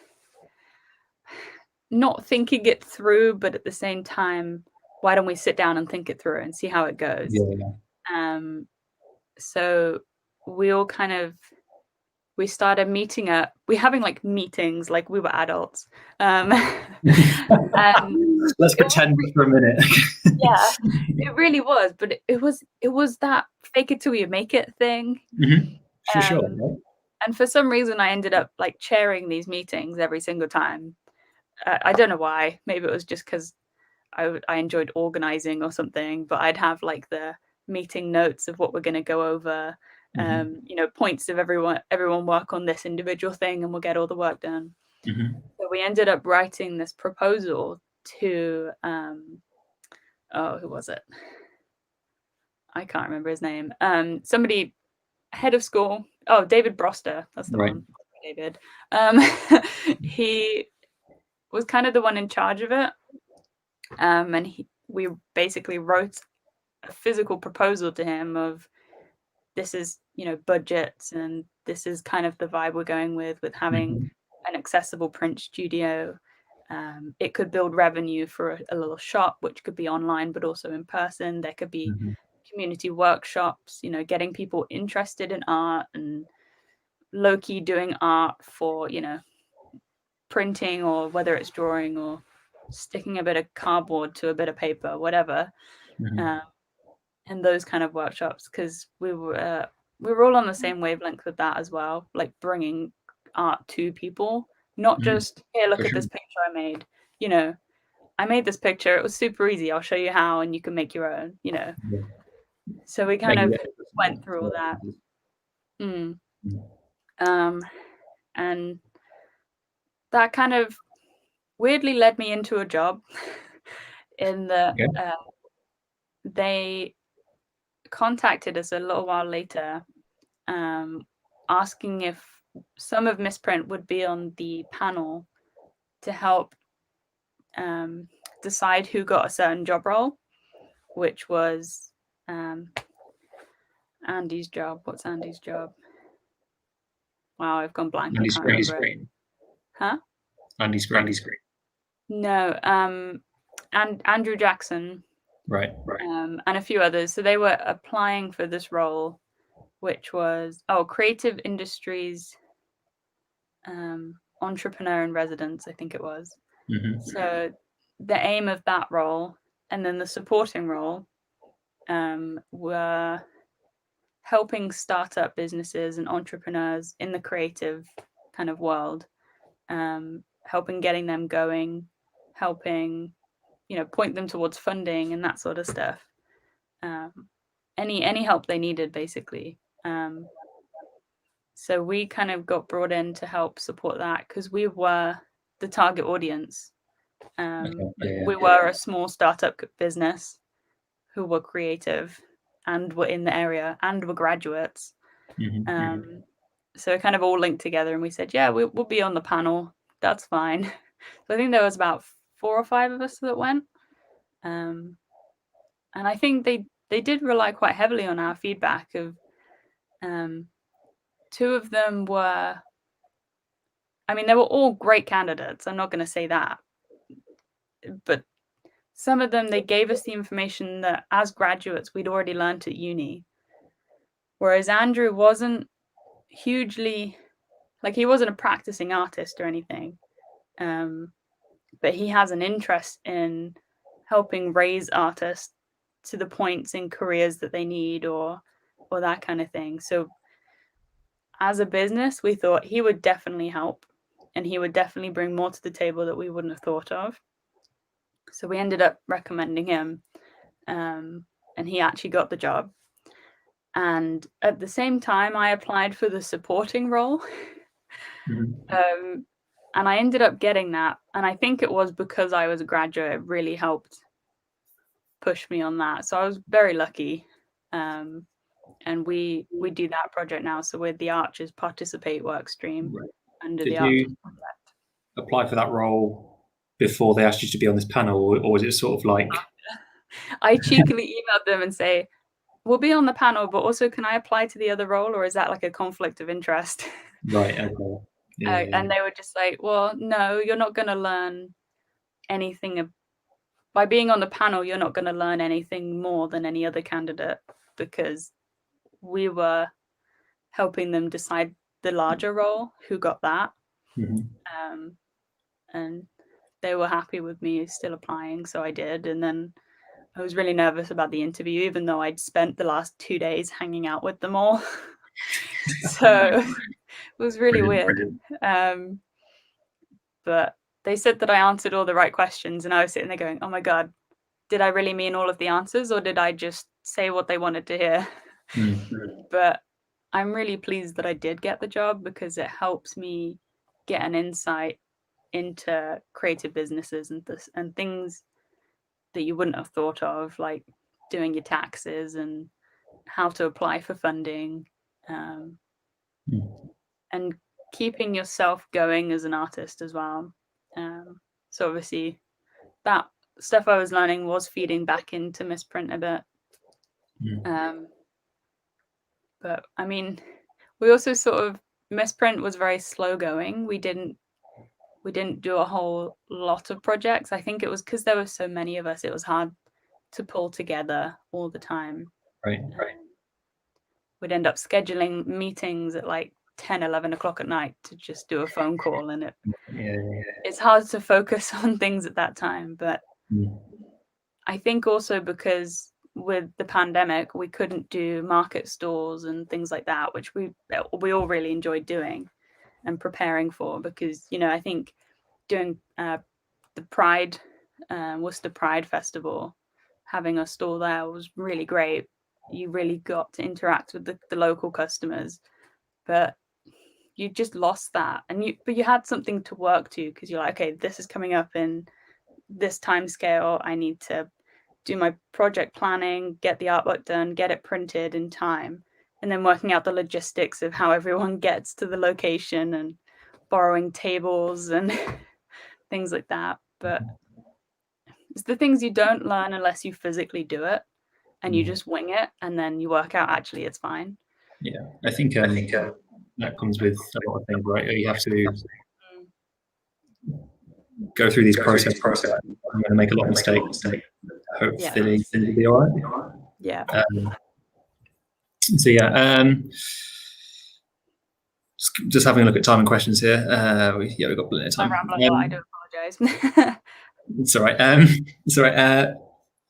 not thinking it through, but at the same time, why don't we sit down and think it through and see how it goes? So we all we started meeting up. We're having like meetings like we were adults. Let's pretend for a minute. Yeah, it really was, but it was that fake it till you make it thing. For sure. Right? And for some reason, I ended up like chairing these meetings every single time. I don't know why. Maybe it was just because I enjoyed organizing or something. But I'd have like the meeting notes of what we're going to go over. You know, points of everyone work on this individual thing, and we'll get all the work done. So we ended up writing this proposal to who was it? I can't remember his name. Somebody, head of school. Oh, David Broster. That's the one. David. He was kind of the one in charge of it. And we basically wrote a physical proposal to him of, this is, you know, budgets, and this is kind of the vibe we're going with having an accessible print studio. It could build revenue for a little shop, which could be online, but also in person. There could be community workshops, you know, getting people interested in art and low-key doing art for, you know, printing, or whether it's drawing or sticking a bit of cardboard to a bit of paper, whatever. and those kind of workshops, because we were all on the same wavelength with that as well, like bringing art to people, not just, here, look For at this sure. picture I made. You know, I made this picture, it was super easy, I'll show you how, and you can make your own, you know. Yeah. So we kind Make of it went through all that. And that kind of weirdly led me into a job in the Okay. they contacted us a little while later, asking if some of Misprint would be on the panel to help decide who got a certain job role, which was Andy's job. What's Andy's job? Wow, I've gone blank. I can't remember it. Huh? Andy Screen. No, and Andrew Jackson. Right. And a few others. So they were applying for this role, which was creative industries entrepreneur in residence, I think it was. So the aim of that role, and then the supporting role, were helping startup businesses and entrepreneurs in the creative kind of world, helping getting them going, helping, point them towards funding and that sort of stuff. Any help they needed, basically. So we kind of got brought in to help support that, because we were the target audience. We were a small startup business who were creative and were in the area and were graduates. So it kind of all linked together, and we said, yeah, we'll be on the panel. That's fine. So I think there was about 4 or 5 of us that went. And I think they did rely quite heavily on our feedback. Of 2 of them were, I mean, they were all great candidates. I'm not going to say that. But some of them, they gave us the information that as graduates, we'd already learned at uni. Whereas Andrew wasn't hugely, like, he wasn't a practicing artist or anything. But he has an interest in helping raise artists to the points in careers that they need, or that kind of thing. So as a business, we thought he would definitely help, and he would definitely bring more to the table that we wouldn't have thought of. So we ended up recommending him, and he actually got the job. And at the same time, I applied for the supporting role. And I ended up getting that. And I think it was because I was a graduate, it really helped push me on that. So I was very lucky. And we do that project now. So we're the Archers Participate work stream under the Archers project. Apply for that role before they asked you to be on this panel, or was it sort of like... I cheekily emailed them and say, we'll be on the panel, but also can I apply to the other role, or is that like a conflict of interest? Right, okay. Yeah. And they were just like, well, no, you're not going to learn anything. By being on the panel, you're not going to learn anything more than any other candidate, because we were helping them decide the larger role, who got that. And they were happy with me still applying, so I did. And then I was really nervous about the interview, even though I'd spent the last 2 days hanging out with them all. So it was really weird. But they said that I answered all the right questions, and I was sitting there going, oh my God, did I really mean all of the answers, or did I just say what they wanted to hear? But I'm really pleased that I did get the job, because it helps me get an insight into creative businesses and things that you wouldn't have thought of, like doing your taxes and how to apply for funding, and keeping yourself going as an artist as well. So obviously that stuff I was learning was feeding back into Misprint a bit. But I mean, we also sort of, Misprint was very slow going. We didn't do a whole lot of projects. I think it was because there were so many of us, it was hard to pull together all the time. Right. We'd end up scheduling meetings at like 10, 11 o'clock at night to just do a phone call, and it's hard to focus on things at that time. But I think also because with the pandemic, we couldn't do market stalls and things like that, which we all really enjoyed doing and preparing for, because, you know, I think doing the Pride, Worcester Pride Festival, having a stall there was really great. You really got to interact with the local customers, but you just lost that. But you had something to work to, because you're like, okay, this is coming up in this time scale. I need to do my project planning, get the artwork done, get it printed in time, and then working out the logistics of how everyone gets to the location and borrowing tables and things like that. But it's the things you don't learn unless you physically do it, and you just wing it, and then you work out actually it's fine. Yeah, I think that comes with a lot of things, right? You have to go through these processes. I'm going to make a lot of mistakes. Hopefully, things will be all right. Yeah. So yeah, just having a look at time and questions here. We've got plenty of time. I do apologize. It's all right. It's all right.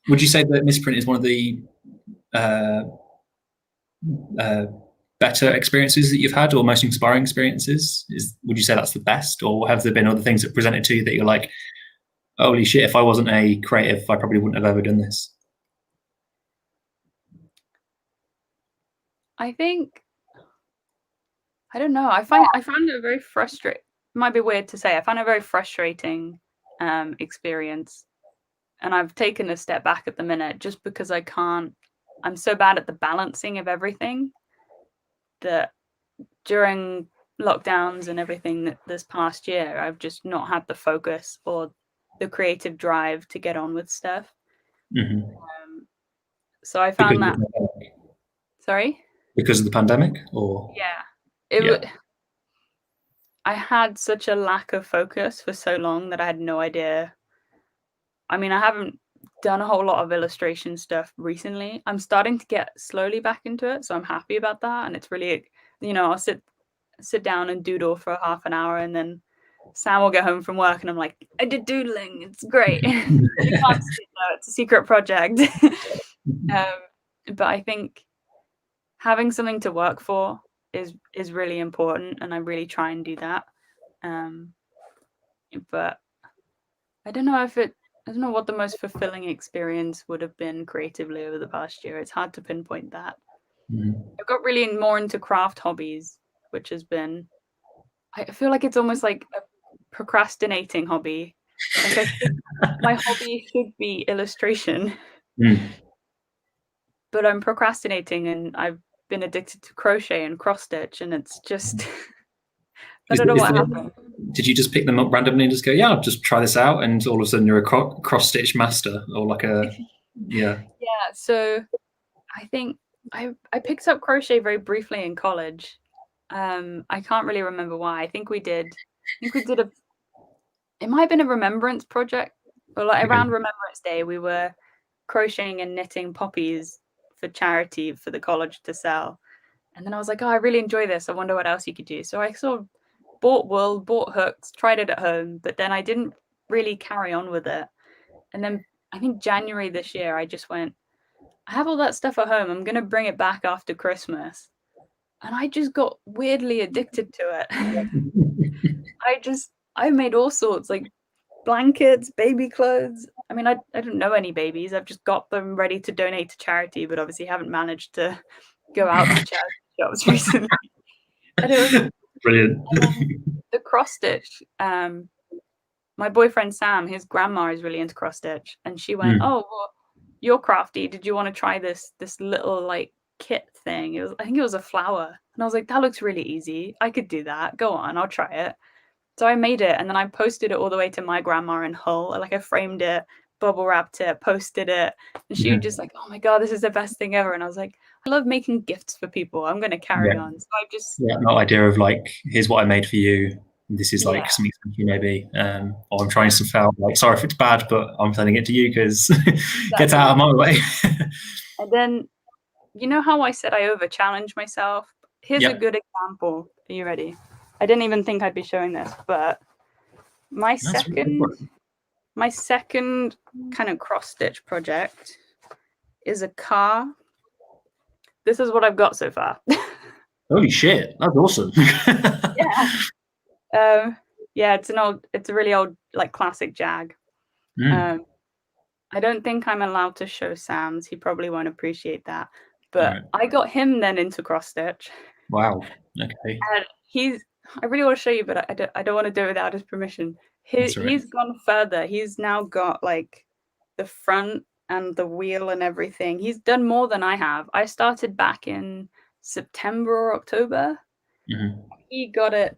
Would you say that misprint is one of the better experiences that you've had, or most inspiring experiences? Would you say that's the best, or have there been other things that presented to you that you're like, holy shit, if I wasn't a creative, I probably wouldn't have ever done this? I think, I don't know. I found it very frustrating. It might be weird to say. I found it a very frustrating experience, and I've taken a step back at the minute just because I'm so bad at the balancing of everything that during lockdowns and everything this past year, I've just not had the focus or the creative drive to get on with stuff. Mm-hmm. So I found that. Sorry? Because of the pandemic, or? Yeah. I had such a lack of focus for so long that I had no idea. I mean, I haven't done a whole lot of illustration stuff recently. I'm starting to get slowly back into it, so I'm happy about that. And it's really, you know, I'll sit down and doodle for half an hour, and then Sam will get home from work and I'm like, I did doodling. It's great. You can't see it though. It's a secret project. But I think having something to work for is really important, and I really try and do that. But I don't know I don't know what the most fulfilling experience would have been creatively over the past year. It's hard to pinpoint that. I've got really more into craft hobbies, which has been, I feel like it's almost like a procrastinating hobby. Like my hobby should be illustration, but I'm procrastinating, and I've been addicted to crochet and cross stitch, and it's just I don't know what happened. Did you just pick them up randomly and just go, yeah, I'll just try this out, and all of a sudden you're a cross stitch master, or like a yeah? So I think I picked up crochet very briefly in college. I can't really remember why. I think we did it might have been a remembrance project, or like around Remembrance Day, we were crocheting and knitting poppies for charity for the college to sell. And then I was like, oh, I really enjoy this. I wonder what else you could do. So I sort of bought wool, bought hooks, tried it at home, but then I didn't really carry on with it. And then I think January this year, I just went, I have all that stuff at home. I'm going to bring it back after Christmas. And I just got weirdly addicted to it. I made all sorts, like blankets, baby clothes. I mean, I don't know any babies. I've just got them ready to donate to charity, but obviously haven't managed to go out to charity shops recently. And it was brilliant. The cross stitch. My boyfriend Sam, his grandma is really into cross stitch, and she went, "Oh, well, you're crafty. Did you want to try this little like kit thing?" I think it was a flower, and I was like, "That looks really easy. I could do that. Go on, I'll try it." So I made it, and then I posted it all the way to my grandma in Hull. Like I framed it, bubble wrapped it, posted it, and she was just like, "Oh my god, this is the best thing ever!" And I was like, "I love making gifts for people. I'm going to carry on." So I just that idea of like, here's what I made for you. This is like something you maybe, or I'm trying something out. Like, sorry if it's bad, but I'm sending it to you because get out of my way. And then, you know how I said I over challenge myself? Here's a good example. Are you ready? I didn't even think I'd be showing this, but my second kind of cross stitch project is a car. This is what I've got so far. Holy shit, that's awesome. Yeah. Yeah, it's a really old, like, classic Jag. I don't think I'm allowed to show Sam's. He probably won't appreciate that. But Right. I got him then into cross stitch. Wow. Okay. And I really want to show you, but I don't want to do it without his permission. That's right. He's gone further. He's now got like the front and the wheel and everything. He's done more than I have. I started back in September or October. He got it.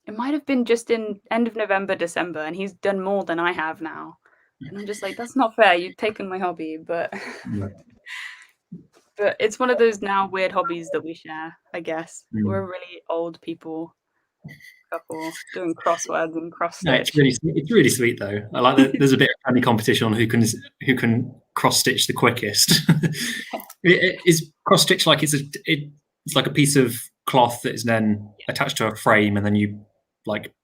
It might have been just in end of November, December, and he's done more than I have now. And I'm just like, that's not fair. You've taken my hobby, but but it's one of those now weird hobbies that we share, I guess. We're a really old people couple doing crosswords and cross stitch. No, it's really sweet though. I like that. There's a bit of friendly competition on who can cross stitch the quickest. Is cross stitch like it's like a piece of cloth that is then attached to a frame, and then you like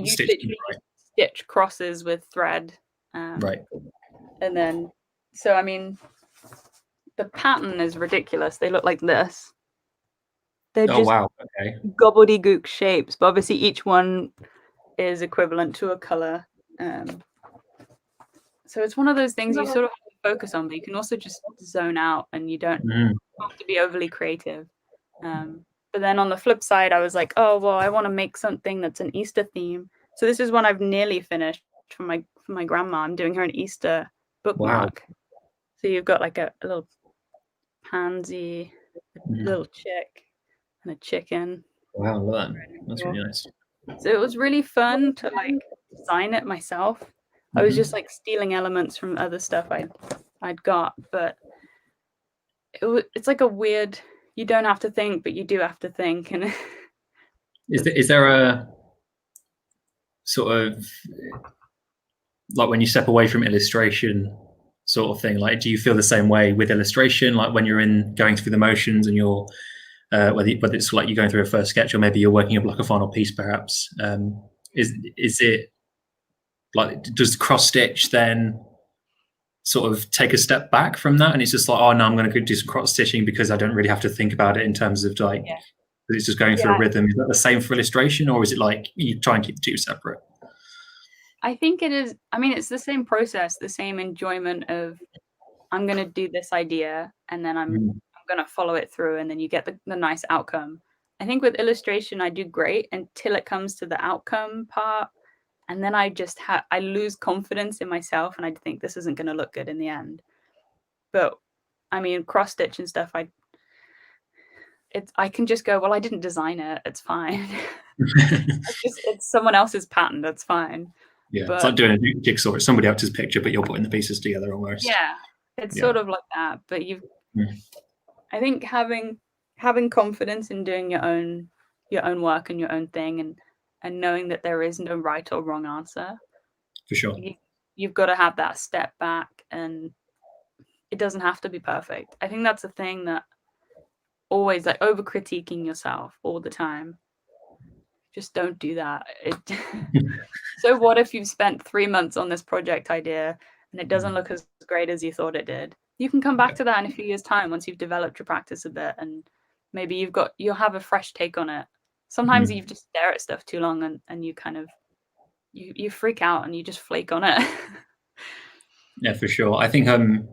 stitch crosses with thread, right? And then, so I mean, the pattern is ridiculous. They look like this. They're just gobbledygook shapes, but obviously each one is equivalent to a color. So it's one of those things you sort of have to focus on, but you can also just zone out, and you don't have to be overly creative. But then on the flip side, I was like, oh well, I want to make something that's an Easter theme. So this is one I've nearly finished for my grandma. I'm doing her an Easter bookmark. Wow. So you've got like a little pansy, a little chick, and a chicken. Wow, I love that. That's really nice. So it was really fun to like design it myself. I was just like stealing elements from other stuff I'd got, but it's like a weird. You don't have to think, but you do have to think. And is there a sort of like when you step away from illustration sort of thing? Like, do you feel the same way with illustration? Like when you're going through the motions and you're whether it's like you're going through a first sketch or maybe you're working up like a final piece, perhaps. Is it like, does cross stitch then sort of take a step back from that, and it's just like, oh no, I'm going to do some cross stitching because I don't really have to think about it in terms of like it's just going through a rhythm? Is that the same for illustration, or is it like you try and keep the two separate? I think it is. I mean, it's the same process, the same enjoyment of I'm going to do this idea and then I'm going to follow it through, and then you get the nice outcome. I think with illustration, I do great until it comes to the outcome part. And then I just I lose confidence in myself, and I think this isn't going to look good in the end. But I mean, cross stitch and stuff, I can just go, well, I didn't design it. It's fine. it's someone else's pattern. That's fine. Yeah, but it's like doing a jigsaw. It's somebody else's picture, but you're putting the pieces together almost. Yeah, it's sort of like that. But I think having confidence in doing your own work and your own thing, and knowing that there is no right or wrong answer. For sure. You've got to have that step back, and it doesn't have to be perfect. I think that's a thing that always, like, over critiquing yourself all the time. Just don't do that. So what if you've spent 3 months on this project idea and it doesn't look as great as you thought it did? You can come back to that in a few years' time once you've developed your practice a bit, and maybe you'll have a fresh take on it. Sometimes you just stare at stuff too long, and you kind of you freak out and you just flake on it. Yeah, for sure. I think I'm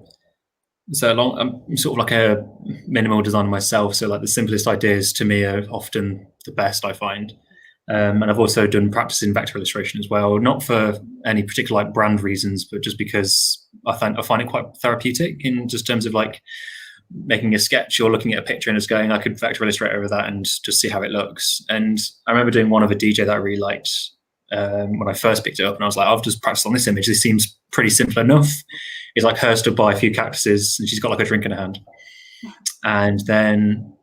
sort of like a minimal designer myself. So like the simplest ideas to me are often the best, I find. And I've also done practice in vector illustration as well, not for any particular like brand reasons, but just because I find it quite therapeutic in just terms of like making a sketch or looking at a picture and just going, I could vector illustrate over that and just see how it looks. And I remember doing one of a DJ that I really liked when I first picked it up, and I was like, I've just practiced on this image. This seems pretty simple enough. It's like her stood by a few cactuses and she's got like a drink in her hand. And then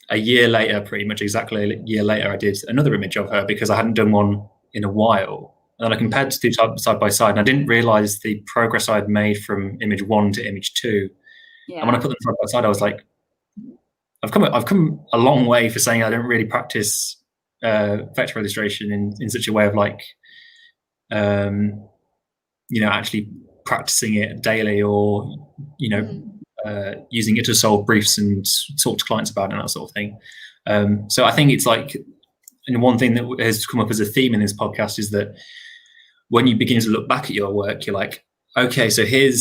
a year later, pretty much exactly a year later, I did another image of her because I hadn't done one in a while. And then I compared the two side by side, and I didn't realize the progress I'd made from image 1 to image 2. Yeah. And when I put them side by side, I was like, I've come a long way for saying I don't really practice vector illustration in such a way of like, actually practicing it daily, or using it to solve briefs and talk to clients about it and that sort of thing. So I think it's like, and one thing that has come up as a theme in this podcast is that when you begin to look back at your work, you're like, okay, so here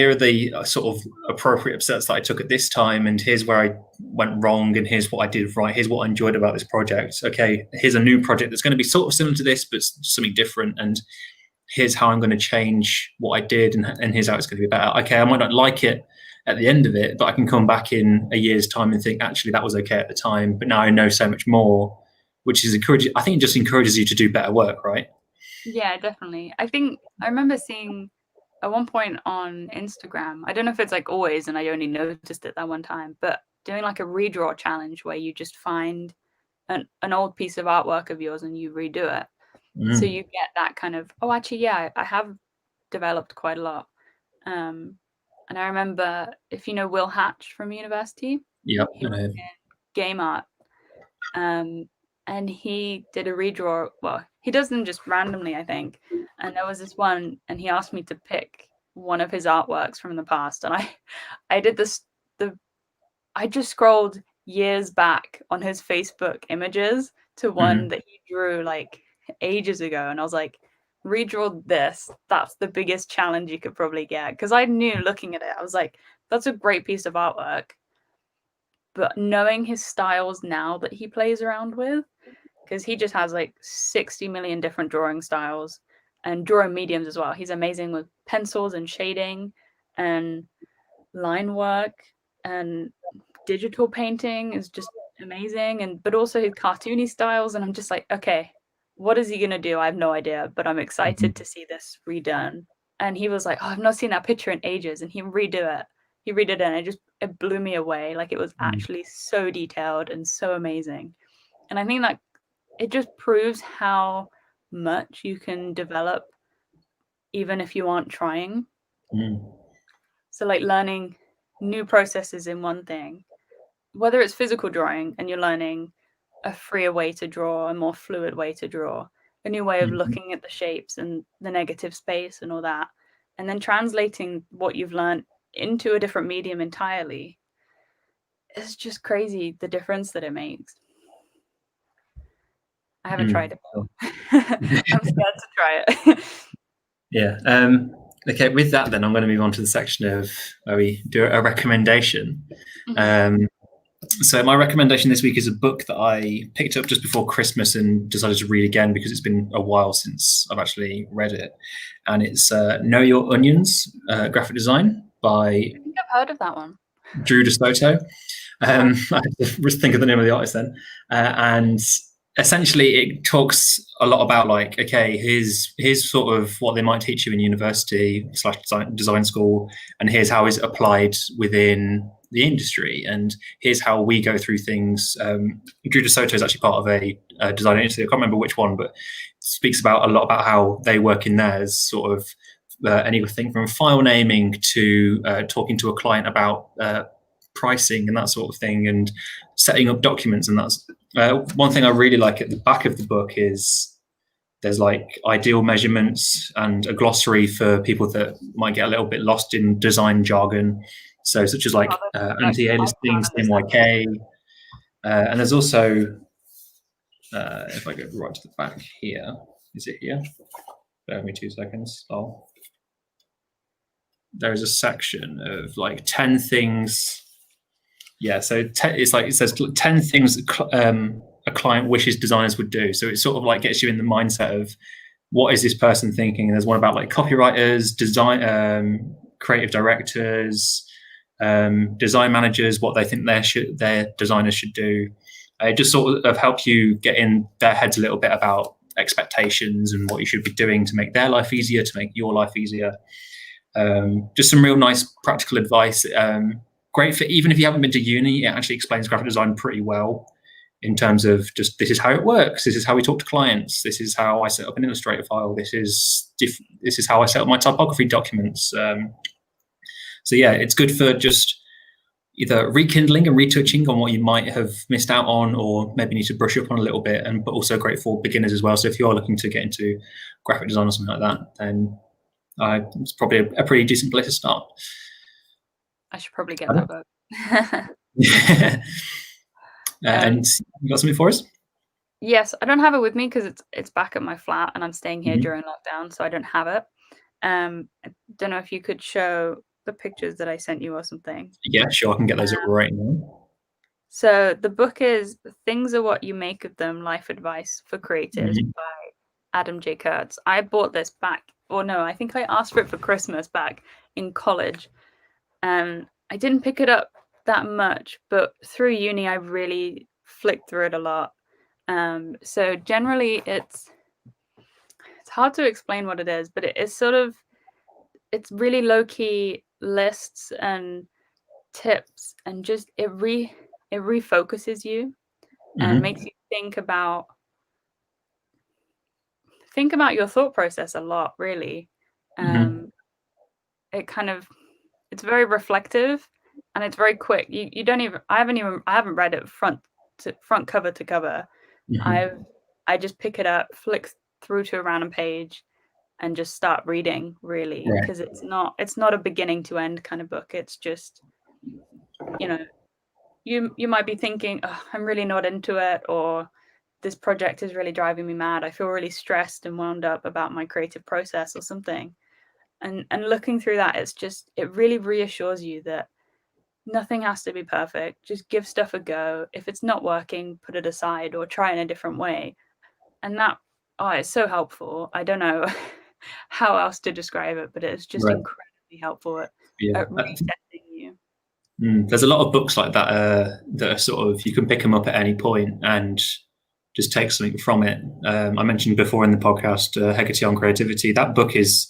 are the sort of appropriate steps that I took at this time, and here's where I went wrong, and here's what I did right, here's what I enjoyed about this project. Okay, here's a new project that's going to be sort of similar to this, but something different, and here's how I'm going to change what I did, and here's how it's going to be better. Okay, I might not like it at the end of it, but I can come back in a year's time and think, actually, that was okay at the time, but now I know so much more, which is encouraging. I think it just encourages you to do better work, right? Yeah, definitely. I think I remember seeing at one point on Instagram, I don't know if it's like always, and I only noticed it that one time, but doing like a redraw challenge where you just find an old piece of artwork of yours and you redo it. So you get that kind of, oh, actually, yeah, I have developed quite a lot. And I remember, if you know Will Hatch from university, he was in game art, and he did a redraw. Well, he does them just randomly, I think. And there was this one, and he asked me to pick one of his artworks from the past, and I did this. I just scrolled years back on his Facebook images to one that he drew like ages ago, and I was like, redraw this. That's the biggest challenge you could probably get, because I knew, looking at it, I was like, that's a great piece of artwork, but knowing his styles now that he plays around with, because he just has like 60 million different drawing styles and drawing mediums as well. He's amazing with pencils and shading and line work, and digital painting is just amazing, but also his cartoony styles, and I'm just like, okay, what is he gonna do? I have no idea, but I'm excited to see this redone. And he was like, oh, I've not seen that picture in ages, and he redid it, and it blew me away. Like, it was actually so detailed and so amazing. And I think that it just proves how much you can develop even if you aren't trying. So like learning new processes in one thing, whether it's physical drawing and you're learning a freer way to draw, a more fluid way to draw, a new way of looking at the shapes and the negative space and all that, and then translating what you've learned into a different medium entirely, it's just crazy the difference that it makes. I haven't tried it. I'm scared to try it. Yeah. Okay, with that then, I'm going to move on to the section of where we do a recommendation. So my recommendation this week is a book that I picked up just before Christmas and decided to read again because it's been a while since I've actually read it. And it's Know Your Onions, graphic design by... I think I've heard of that one. Drew DeSoto. I have to just think of the name of the artist then. And essentially it talks a lot about, like, okay, here's sort of what they might teach you in university / design school, and here's how it's applied within the industry, and here's how we go through things. Drew DeSoto is actually part of a design agency. I can't remember which one, but speaks about a lot about how they work in theirs, sort of anything from file naming to talking to a client about pricing and that sort of thing, and setting up documents. And that's one thing I really like at the back of the book is there's like ideal measurements and a glossary for people that might get a little bit lost in design jargon. So such as like anti-aliasing, CMYK, and there's also, if I go right to the back here, is it here? Bear with me 2 seconds. Oh, there is a section of like 10 things. Yeah, so it's like, it says 10 things a client wishes designers would do. So it sort of like gets you in the mindset of what is this person thinking. And there's one about like copywriters, design, creative directors, design managers, what they think their designers should do. It just sort of helps you get in their heads a little bit about expectations and what you should be doing to make their life easier, to make your life easier. Just some real nice practical advice. Great for even if you haven't been to uni. It actually explains graphic design pretty well in terms of just, this is how it works, this is how we talk to clients, this is how I set up an Illustrator file, this is how I set up my typography documents. So yeah, it's good for just either rekindling and retouching on what you might have missed out on, or maybe need to brush up on a little bit, but also great for beginners as well. So if you're looking to get into graphic design or something like that, then it's probably a pretty decent place to start. I should probably get that book. And you got something for us? Yes, I don't have it with me because it's back at my flat and I'm staying here during lockdown, so I don't have it. I don't know if you could show the pictures that I sent you or something. Yeah, sure. I can get those up right now. So the book is Things Are What You Make of Them, Life Advice for Creatives by Adam J. Kurtz. I bought this back, or no, I think I asked for it for Christmas back in college. I didn't pick it up that much, but through uni I really flicked through it a lot. So generally it's hard to explain what it is, but it is sort of, it's really low-key lists and tips, and just it refocuses you and makes you think about your thought process a lot, really. It kind of, it's very reflective and it's very quick. You don't even, I haven't read it front cover to cover. I just pick it up, flick through to a random page and just start reading, really, because it's not a beginning to end kind of book. It's just, you know, you might be thinking, oh, I'm really not into it, or this project is really driving me mad. I feel really stressed and wound up about my creative process or something. And looking through that, it really reassures you that nothing has to be perfect. Just give stuff a go. If it's not working, put it aside or try in a different way. And that, it's so helpful. I don't know how else to describe it, but it's just incredibly helpful at resetting you. There's a lot of books like that that are sort of, you can pick them up at any point and just take something from it. I mentioned before in the podcast, Hecate on Creativity. That book is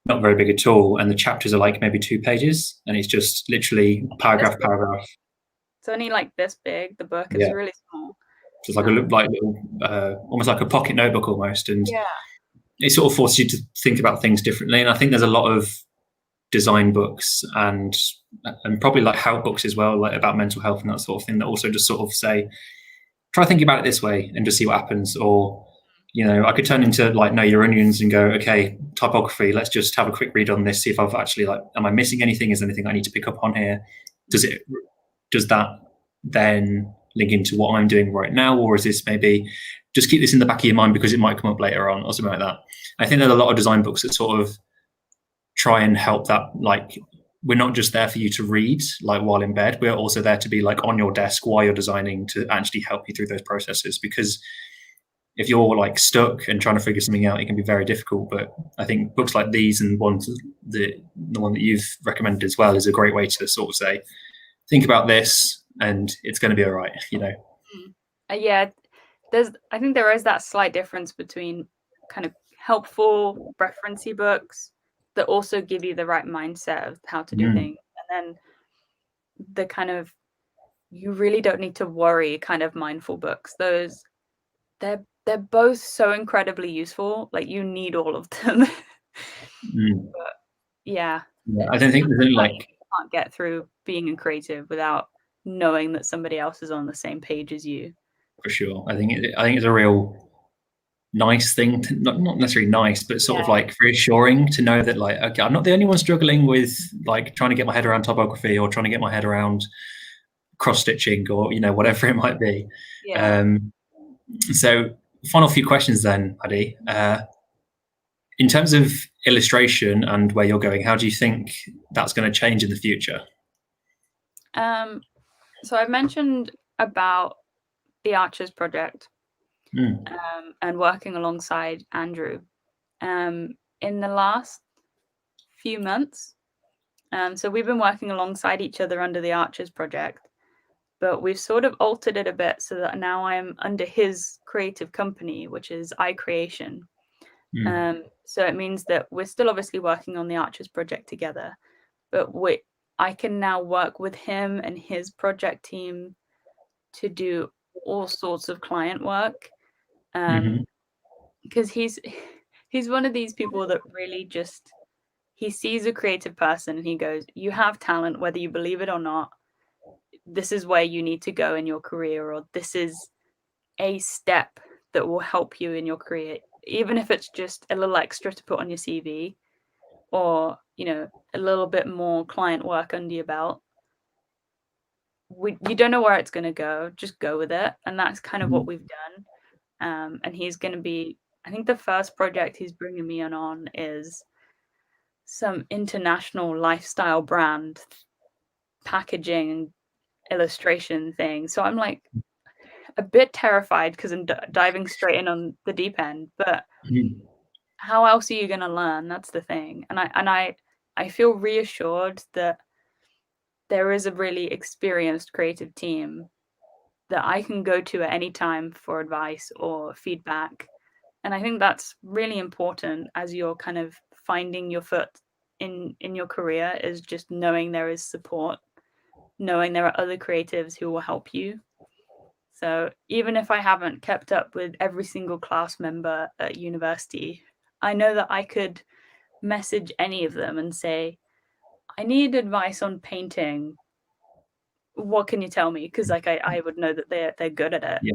not very big at all, and the chapters are like maybe 2 pages, and it's just literally paragraph. It's only like this big. The book is really small. It's like almost like a pocket notebook almost, and it sort of forces you to think about things differently. And I think there's a lot of design books and probably like help books as well, like about mental health and that sort of thing, that also just sort of say, try thinking about it this way and just see what happens. Or, I could turn into like Know Your Onions and go, okay, typography, let's just have a quick read on this, see if I've actually am I missing anything? Is there anything I need to pick up on here? Does that then link into what I'm doing right now? Or is this maybe just keep this in the back of your mind because it might come up later on or something like that? I think there's a lot of design books that sort of try and help that. Like, we're not just there for you to read like while in bed, we're also there to be like on your desk while you're designing, to actually help you through those processes. Because if you're like stuck and trying to figure something out, it can be very difficult. But I think books like these, and the one that you've recommended as well, is a great way to sort of say, think about this and it's going to be all right, Yeah, I think there is that slight difference between kind of helpful referencey books that also give you the right mindset of how to do things, and then the kind of, you really don't need to worry kind of mindful books. Those, they're both so incredibly useful. Like, you need all of them. But I don't think there's any like, you can't get through being a creative without knowing that somebody else is on the same page as you. For sure. I think it's a real nice thing to, not necessarily nice, but sort of like reassuring to know that, like, okay, I'm not the only one struggling with like trying to get my head around typography, or trying to get my head around cross stitching, or whatever it might be. So final few questions then, Maddie. In terms of illustration and where you're going, how do you think that's going to change in the future? So I mentioned about the Archers project, and working alongside Andrew in the last few months. So we've been working alongside each other under the Archers project, but we've sort of altered it a bit so that now I'm under his creative company, which is iCreation. So it means that we're still obviously working on the Archers project together, but I can now work with him and his project team to do all sorts of client work. Because he's one of these people that really just, he sees a creative person and he goes, you have talent, whether you believe it or not. This is where you need to go in your career, or this is a step that will help you in your career, even if it's just a little extra to put on your CV. or, you know, a little bit more client work under your belt, you don't know where it's going to go. Just go with it. And that's kind of what we've done. And he's going to be, I think the first project he's bringing me on is some international lifestyle brand packaging illustration thing. So I'm like a bit terrified because I'm diving straight in on the deep end, but how else are you going to learn? That's the thing. And I feel reassured that there is a really experienced creative team that I can go to at any time for advice or feedback. And I think that's really important as you're kind of finding your foot in your career, is just knowing there is support, knowing there are other creatives who will help you. So even if I haven't kept up with every single class member at university, I know that I could message any of them and say, I need advice on painting. What can you tell me? Because like I would know that they're good at it. Yeah.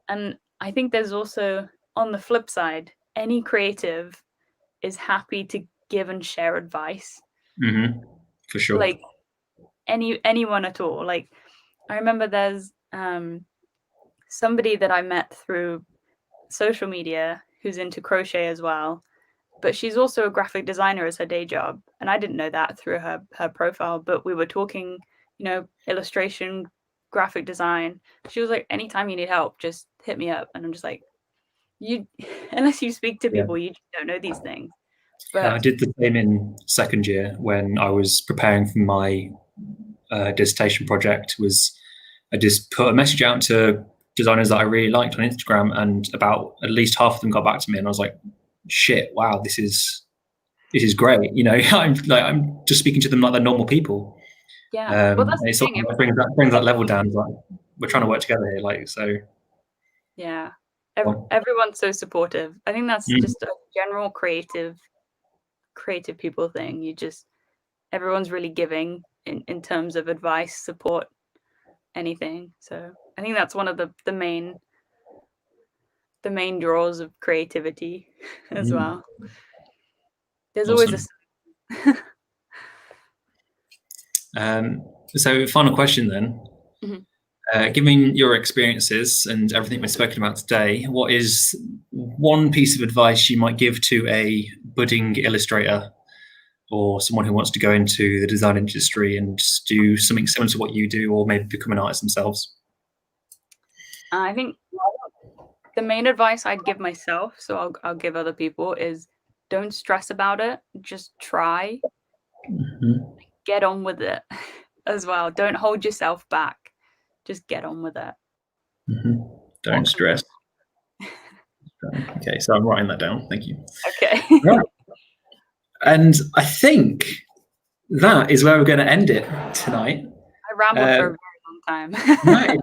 And I think there's also, on the flip side, any creative is happy to give and share advice. For sure. Like anyone at all. Like I remember there's somebody that I met through social media who's into crochet as well, but she's also a graphic designer as her day job. And I didn't know that through her profile, but we were talking, you know, illustration, graphic design. She was like, anytime you need help, just hit me up. And I'm just like, unless you speak to people, you just don't know these things. But I did the same in second year when I was preparing for my dissertation project. I just put a message out to designers that I really liked on Instagram, and about at least half of them got back to me, and I was like, shit, wow, this is great. You know, I'm just speaking to them like they're normal people. Yeah, well, that's the thing. It brings that level down. Like, we're trying to work together here, like, so. Yeah, everyone's so supportive. I think that's just a general creative people thing. Everyone's really giving in terms of advice, support, anything. So I think that's one of the main draws of creativity as well. There's awesome. Always so final question then. Given your experiences and everything we've spoken about today, what is one piece of advice you might give to a budding illustrator or someone who wants to go into the design industry and just do something similar to what you do, or maybe become an artist themselves? I think the main advice I'd give myself, so I'll give other people, is don't stress about it. Just try. Get on with it as well. Don't hold yourself back. Just get on with it. Don't stress. Okay, so I'm writing that down. Thank you. Okay. Right. And I think that is where we're going to end it tonight. I rambled for a very long time. No,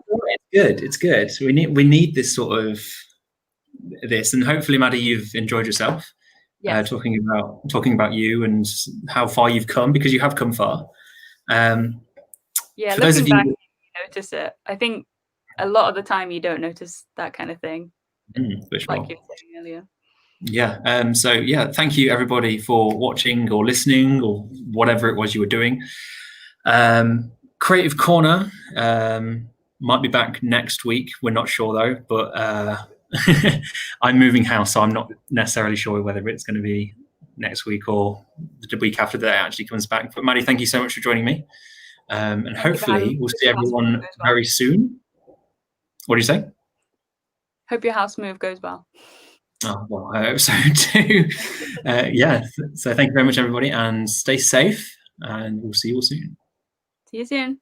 it's good. We need this sort of this, and hopefully, Maddie, you've enjoyed yourself. Yes. Talking about you and how far you've come, because you have come far. Yeah, looking back, you notice it. I think a lot of the time you don't notice that kind of thing, for sure. like you were saying earlier. Yeah. So yeah, thank you everybody for watching or listening or whatever it was you were doing. Creative Corner might be back next week. We're not sure though, but I'm moving house, so I'm not necessarily sure whether it's going to be next week or the week after that actually comes back. But Maddie, thank you so much for joining me. And hopefully we'll see everyone very soon. What do you say? Hope your house move goes well. Oh, well, I hope so too. Yeah. So thank you very much, everybody, and stay safe, and we'll see you all soon. See you soon.